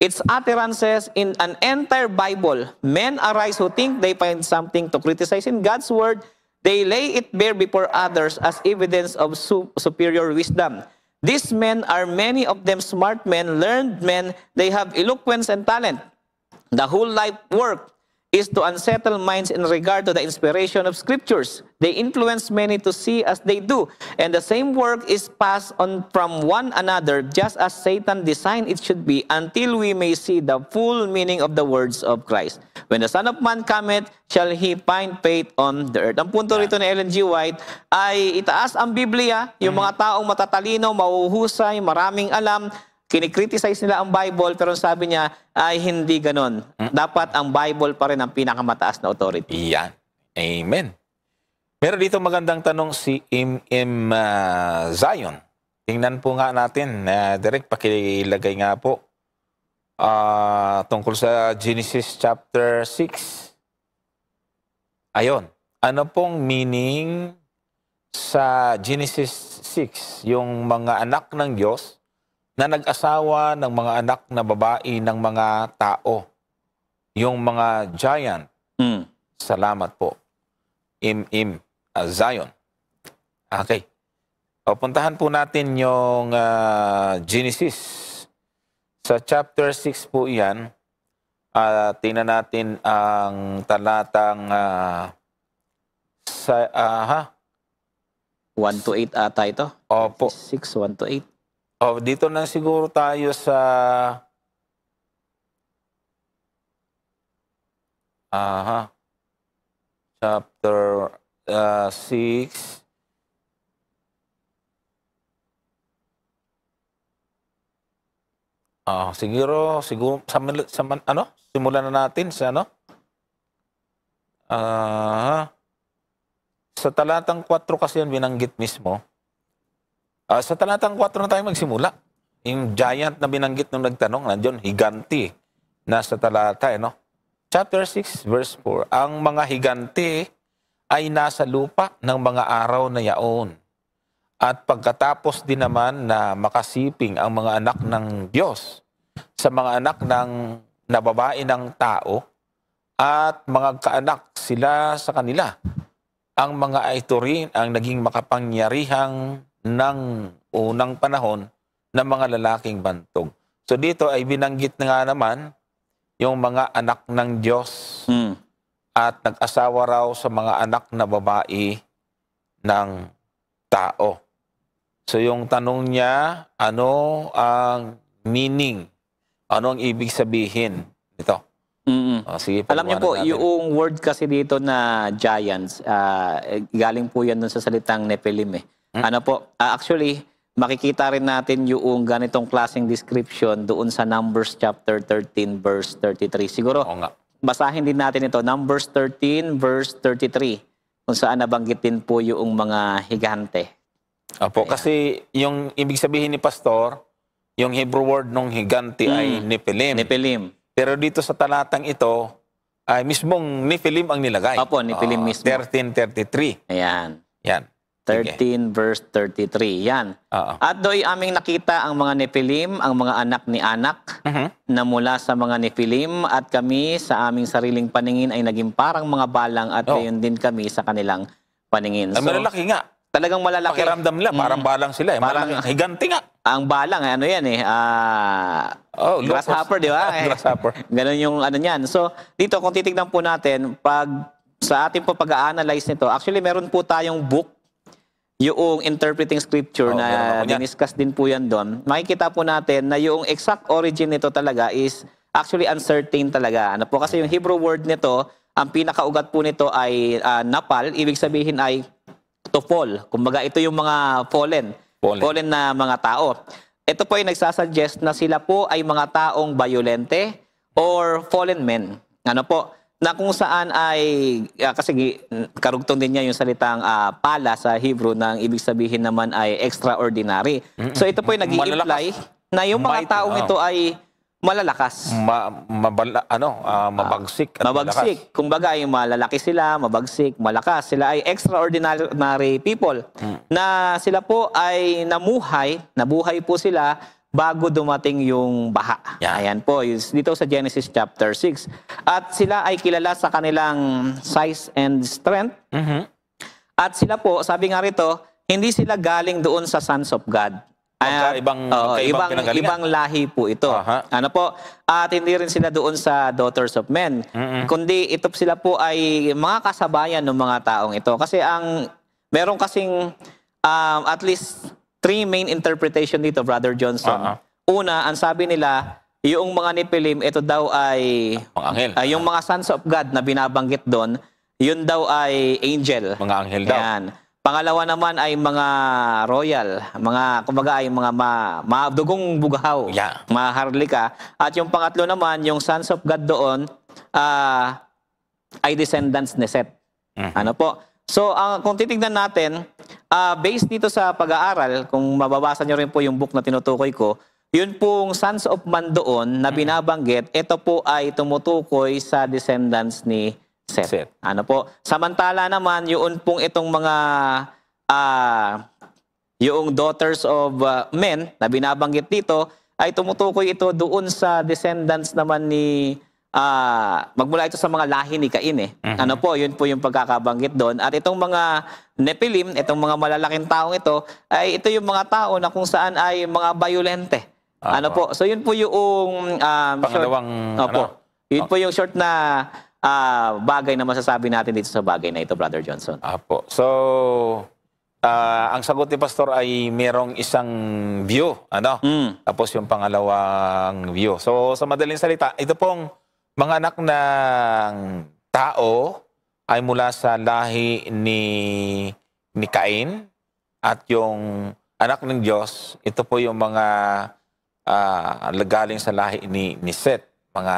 its utterances in an entire Bible. Men arise who think they find something to criticize in God's word. They lay it bare before others as evidence of superior wisdom. These men are many of them smart men, learned men. They have eloquence and talent. The whole life work is to unsettle minds in regard to the inspiration of scriptures. They influence many to see as they do. And the same work is passed on from one another, just as Satan designed it should be, until we may see the full meaning of the words of Christ. When the Son of Man cometh, shall He find faith on the earth. Ang punto rito ni Ellen G. White ay itaas ang Biblia, yung mga taong matatalino, mauhusay, maraming alam, kinikriticize nila ang Bible, pero sabi niya ay hindi ganon. Dapat ang Bible pa rin ang pinakamataas na authority. Iyan. Amen. Meron dito magandang tanong si Zion. Tingnan po nga natin. Direct, pakilagay nga po. Tungkol sa Genesis chapter 6. Ayon. Ano pong meaning sa Genesis 6? Yung mga anak ng Diyos na nag-asawa ng mga anak na babae ng mga tao. Yung mga giant. Salamat po. Zion. Okay. O, puntahan po natin yung Genesis. Sa chapter 6 po yan. Tingnan natin ang talatang 1 to 8 ata ito. Opo. 6, 1 to 8. Oh, dito na siguro tayo sa chapter 6. Siguro simulan na natin sa sa talatang 4 kasi yun binanggit mismo. Sa talatang 4 na tayo magsimula. Yung giant na binanggit nung nagtanong, nandiyon, higanti. Nasa talata, Chapter 6, verse 4. Ang mga higanti ay nasa lupa ng mga araw na yaon. At pagkatapos din naman na makasiping ang mga anak ng Diyos sa mga anak ng nababae ng tao, at mga kaanak sila sa kanila. Ang mga ito rin ang naging makapangyarihang ng unang panahon ng mga lalaking bantog. So dito ay binanggit na nga naman yung mga anak ng Diyos at nag-asawa raw sa mga anak na babae ng tao. So yung tanong niya, ano ang meaning? Ano ang ibig sabihin nito? Sige, Alam niyo po, paliwanag natin. yung word kasi dito na giants, galing po yan dun sa salitang Nephilim eh. Ano po, actually, makikita rin natin yung ganitong klaseng description doon sa Numbers chapter 13 verse 33. Siguro, Oo nga. basahin din natin ito, Numbers 13 verse 33, kung saan nabanggit din po yung mga higante. Opo, kasi yung ibig sabihin ni Pastor, yung Hebrew word ng higante ay Nephilim. Nephilim. Pero dito sa talatang ito, ay mismong Nephilim ang nilagay. Opo, Nephilim mismo. 13:33. Ayan. Yan. 13 verse 33. Yan. Oo. At do'y aming nakita ang mga Nephilim, ang mga anak ni Anak, na mula sa mga Nephilim, at kami sa aming sariling paningin ay naging parang mga balang, at gayon din kami sa kanilang paningin. Ay, malalaki nga. Talagang malalaki. Pakiramdam nila, parang balang sila. Parang Parang higante nga. ang balang, ano yan eh, grasshopper, di ba? Grasshopper. Ganon yung ano niyan. So, dito kung titignan po natin, pag sa ating po pag-a-analyze nito, actually meron po tayong book, yung interpreting scripture na diniscuss din po yan doon. Makikita po natin na yung exact origin nito talaga is actually uncertain talaga. Ano po, kasi yung Hebrew word nito, ang pinakaugat po nito ay napal, ibig sabihin ay to fall. Kumbaga, ito yung mga fallen na mga tao. Ito po ay nagsasuggest na sila po ay mga taong violente or fallen men. Ano po? Na kung saan ay, kasi karugtong din niya yung salitang pala sa Hebrew, na ibig sabihin naman ay extraordinary. So ito po ay nag-i-imply na yung mga taong ito ay malalakas. Mabagsik. Mabagsik. Kumbaga ay malalaki sila, mabagsik, malakas. Sila ay extraordinary people. Na sila po ay nabuhay po sila bago dumating yung baha. Ayan po, dito sa Genesis chapter 6. At sila ay kilala sa kanilang size and strength. At sila po, sabi nga rito, hindi sila galing doon sa sons of God. Ibang lahi po ito. Ano po? At hindi rin sila doon sa daughters of men. Kundi ito sila po ay mga kasabayan ng mga taong ito. Kasi meron kasing at least 3 main interpretation dito, Brother Johnson. Una, ang sabi nila, yung mga Nephilim, ito daw ay yung mga sons of God na binabanggit doon, yun daw ay angel. Mga anghel daw. Yan. Pangalawa naman ay mga royal, kumbaga ay mga dugong bugahaw, maharlika. At yung pangatlo naman, yung sons of God doon, ay descendants ni Seth. Ano po? So, kung titignan natin, based dito sa pag-aaral, kung mababasa nyo rin po yung book na tinutukoy ko, yun pong sons of man doon na binabanggit, ito po ay tumutukoy sa descendants ni Seth. Ano po? Samantala naman, yun pong itong mga yung daughters of men na binabanggit dito, ay tumutukoy ito doon sa descendants naman ni magmula ito sa mga lahi ni Cain eh. Ano po? Yun po yung pagkakabanggit doon. At itong mga Nephilim, itong mga malalaking taong ito, ay ito yung mga tao na kung saan ay mga violente. Ano po? So yun po yung pangalawang yun po yung short na bagay na masasabi natin dito sa bagay na ito, Brother Johnson. Apo. So, ang sagot ni Pastor ay merong isang view, tapos yung pangalawang view. So, sa madaling salita, ito pong mga anak ng tao ay mula sa lahi ni Cain, at yung anak ng Diyos, ito po yung mga galing sa lahi ni Seth, mga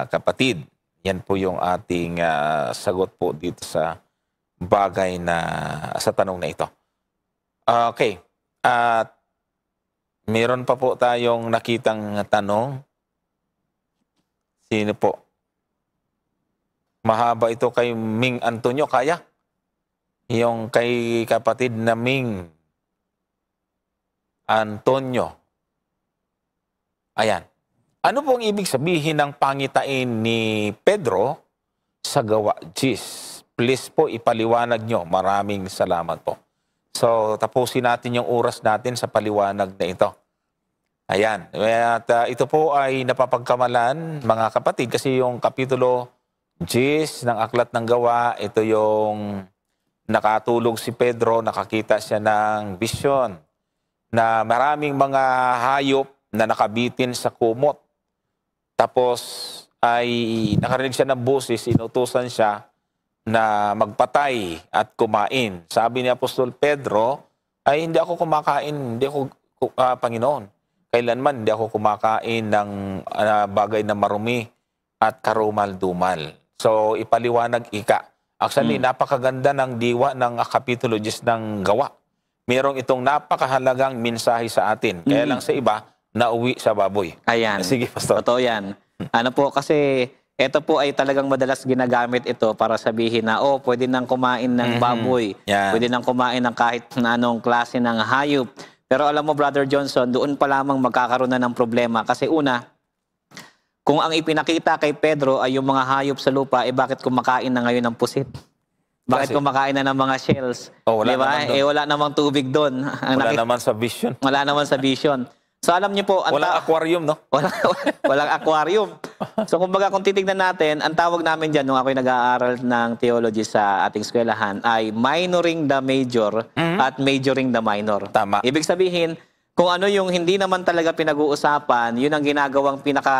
kapatid. Yan po yung ating sagot po dito sa bagay sa tanong na ito. Okay. At meron pa po tayong nakitang tanong. Sino po? Mahaba ito kay Ming Antonio. Kaya? Yung kay kapatid na Ming Antonio. Ayan. Ano po ang ibig sabihin ng pangitain ni Pedro sa gawa 10? Please po ipaliwanag nyo. Maraming salamat po. So, tapusin natin yung oras natin sa paliwanag na ito. Ayan. At ito po ay napapagkamalan, mga kapatid, kasi yung Kapitulo 10 ng Aklat ng Gawa, ito yung nakatulog si Pedro, nakakita siya ng vision na maraming mga hayop na nakabitin sa kumot. Tapos ay nakarinig siya ng boses, inutusan siya na magpatay at kumain. Sabi ni Apostol Pedro, ay hindi ako kumakain, hindi ako, Panginoon. Kailanman hindi ako kumakain ng bagay na marumi at karumal-dumal. So ipaliwanag ika. Actually, napakaganda ng diwa ng Kapitulo 10 ng Gawa. Merong itong napakahalagang mensahe sa atin. Kaya lang sa iba, nauwi sa baboy. Ayan. Sige, Pastor. Totoo yan. Ano po, kasi ito po ay talagang madalas ginagamit ito para sabihin na, oh, pwede nang kumain ng baboy. Yan. Pwede nang kumain ng kahit na anong klase ng hayop. Pero alam mo, Brother Johnson, doon pa lamang magkakaroon na ng problema. Kasi una, kung ang ipinakita kay Pedro ay yung mga hayop sa lupa, eh bakit kumakain na ngayon ng pusit? Bakit kumakain na ng mga shells? Oh, wala diba? naman doon. Wala namang tubig doon. Wala naman sa vision. Wala naman sa vision. So alam niyo po, Walang aquarium, no? walang aquarium. So kumbaga kung titignan natin, ang tawag namin dyan nung ako'y nag-aaral ng theology sa ating eskwelahan ay minoring the major at majoring the minor. Tama. Ibig sabihin, kung ano yung hindi naman talaga pinag-uusapan, yun ang ginagawang pinaka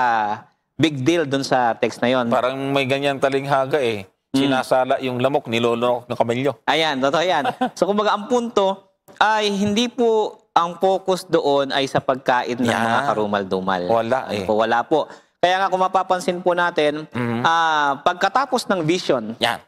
big deal dun sa text na yon. Parang may ganyan talinghaga eh. Sinasala yung lamok, nilolonok ng kamelyo. Ayan, totoo yan. So kumbaga ang punto ay hindi po ang focus doon ay sa pagkain ng mga karumal-dumal. Wala eh. Wala po. Kaya nga kung mapapansin po natin, pagkatapos ng vision, Yan.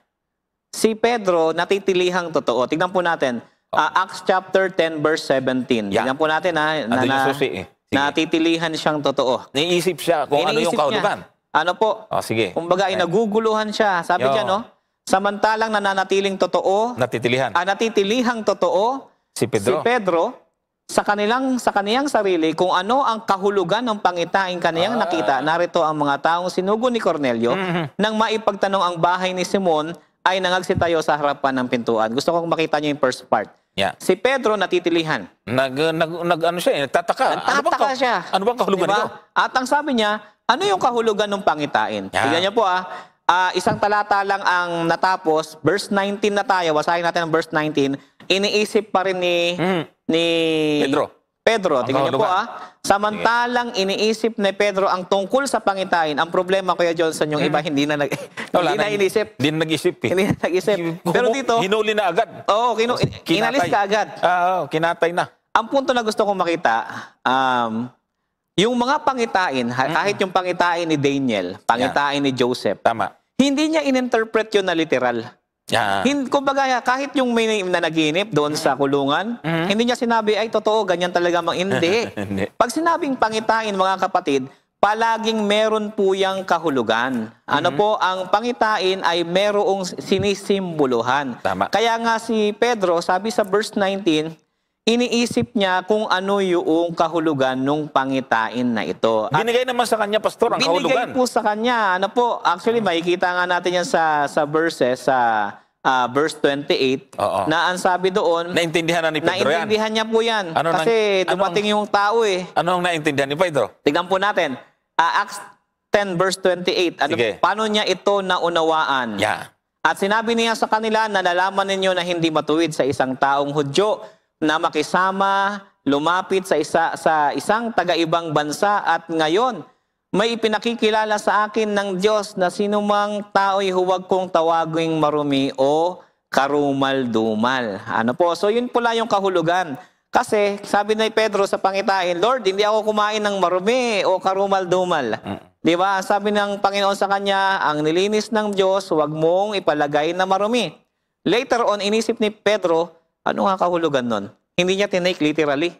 si Pedro natitilihang totoo. Tignan po natin, Acts chapter 10 verse 17. Yan. Tignan po natin Andun yung susi eh. Sige. natitilihan siyang totoo. Niisip siya kung ano yung Iniisip niya. kahulugan. Ano po? Oh, sige. Kumbaga, naguguluhan siya. Sabi Yo. diyan, no? Samantalang nananatiling totoo, Natitilihan. natitilihang totoo, Si Pedro. si Pedro, sa kaniyang sarili, kung ano ang kahulugan ng pangitain kaniyang nakita, narito ang mga taong sinugo ni Cornelio, nang maipagtanong ang bahay ni Simon, ay nangagsitayo sa harapan ng pintuan. Gusto kong makita niyo yung first part. Yeah. Si Pedro natitilihan. Ano siya eh, nagtataka. Nagtataka siya. Ano bang kahulugan Diba? nito? At ang sabi niya, ano yung kahulugan ng pangitain? Yeah. Tignan niyo po isang talata lang ang natapos, verse 19 na tayo, basahin natin ang verse 19, iniisip pa rin ni Pedro. Tingnan niyo po samantalang iniisip ni Pedro ang tungkol sa pangitain, ang problema, Kuya Johnson, yung iba hindi na inisip. Hindi na nag-isip eh. Hindi na nag-isip. Pero dito, hinuli na agad. oo, inalis ka agad. Kinatay na. Ang punto na gusto kong makita, yung mga pangitain, kahit yung pangitain ni Daniel, pangitain ni Joseph, Tama. hindi niya ininterpret yun na literal. Yeah. Kumbaga, kahit yung may nanaginip doon sa kulungan, hindi niya sinabi, ay totoo, ganyan talaga hindi. Hindi. Pag sinabing pangitain, mga kapatid, palaging meron po yang kahulugan. Ano po, ang pangitain ay merong sinisimboluhan. Tama. Kaya nga si Pedro, sabi sa verse 19, iniisip niya kung ano yung kahulugan ng pangitain na ito. At Binigay naman sa kanya, Pastor, ang kahulugan. binigay po sa kanya. Ano po, actually, makikita nga natin yan sa verses, sa verse 28, Oo. na ang sabi doon, Naintindihan na ni Pedro yan. naintindihan niya po yan. Ano Kasi dumating yung tao eh. Ano ang naintindihan ni Pedro? Tignan po natin. Acts 10 verse 28. Sige. Paano niya ito naunawaan? Yeah. At sinabi niya sa kanila na nalalaman ninyo na hindi matuwid sa isang taong Hudyo na makisama, lumapit sa isang taga-ibang bansa at ngayon may ipinakikilala sa akin ng Diyos na sinumang tao'y huwag kong tawaging marumi o karumal-dumal. Ano po? So yun pala yung kahulugan. Kasi sabi ni Pedro sa pangitain, Lord, hindi ako kumain ng marumi o karumal-dumal. Di ba? Sabi ng Panginoon sa kanya, ang nilinis ng Diyos, huwag mong ipalagay na marumi. Later on, inisip ni Pedro, ano nga kahulugan nun? Hindi niya tinake literally.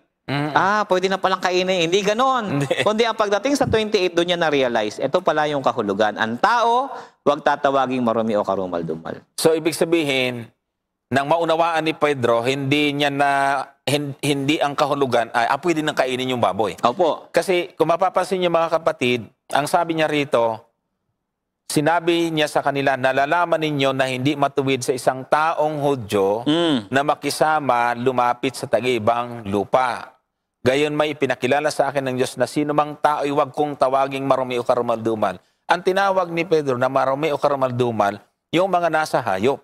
Pwede na palang kainin. Hindi ganon. Kundi ang pagdating sa 28, doon niya na-realize, ito pala yung kahulugan. Ang tao, huwag tatawaging marumi o karumal-dumal. So, ibig sabihin, nang maunawaan ni Pedro, hindi niya na hindi ang kahulugan ay pwede nang kainin yung baboy. Opo. Kasi kung mapapansin niyo mga kapatid, ang sabi niya rito, sinabi niya sa kanila, nalalaman ninyo na hindi matuwid sa isang taong Hudyo na makisama lumapit sa tag-ibang lupa. Gayon may pinakilala sa akin ng Diyos na sino mang tao ay huwag kong tawaging marumi o karumaldumal. Ang tinawag ni Pedro na marumi o karumaldumal, yung mga nasa hayop.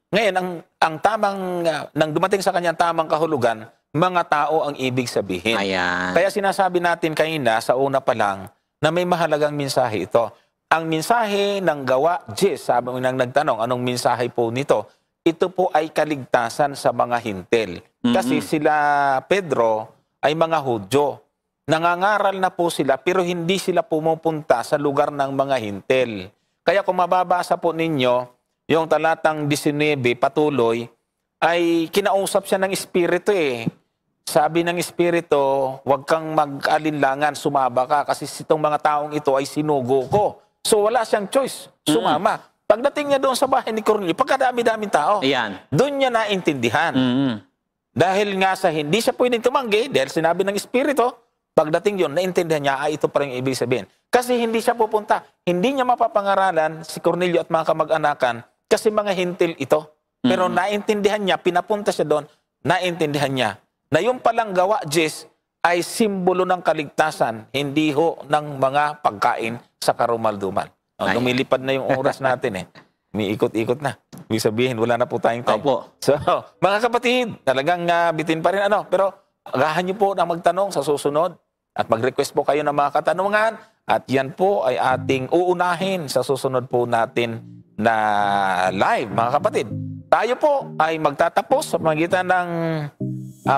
Ngayon, ang tamang, nang dumating sa kanya tamang kahulugan, mga tao ang ibig sabihin. Ayan. Kaya sinasabi natin kanina sa una pa lang na may mahalagang mensahe ito. Ang mensahe ng gawa 10, sabi mo nang nagtanong, anong mensahe po nito? Ito po ay kaligtasan sa mga hintil. Kasi sila Pedro ay mga Hudyo. Nangangaral na po sila pero hindi sila pumupunta sa lugar ng mga hintil. Kaya kung mababasa po ninyo, yung talatang 19 patuloy, ay kinausap siya ng Espiritu eh. Sabi ng Espiritu, huwag kang mag-alinlangan, sumaba ka kasi itong mga taong ito ay sinugo ko. So wala siyang choice, sumama. Pagdating niya doon sa bahay ni Cornelio, pagkadami-daming tao, Ayan. doon niya naintindihan. Dahil nga sa hindi siya pwedeng tumanggi, dahil sinabi ng Espiritu, pagdating yun, naintindihan niya, ito pa rin yung ibig sabihin. Kasi hindi siya pupunta. Hindi niya mapapangaralan si Cornelio at mga kamag-anakan kasi mga hintil ito. Pero naintindihan niya, pinapunta siya doon, naintindihan niya na yung palang gawa, Jess, ay simbolo ng kaligtasan, hindi ho ng mga pagkain sa karumaldumal. Lumilipad na yung oras natin eh. Umiikot-ikot na. Ibig sabihin, wala na po tayong time. Opo. So, mga kapatid, talagang bitin pa rin pero agahan niyo po na magtanong sa susunod at mag-request po kayo ng mga katanungan at yan po ay ating uunahin sa susunod po natin na live, mga kapatid. Tayo po ay magtatapos sa magitan ng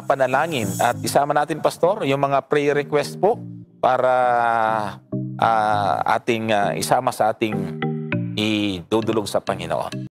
panalangin at isama natin, Pastor, yung mga prayer request po para ating isama sa ating idudulog sa Panginoon.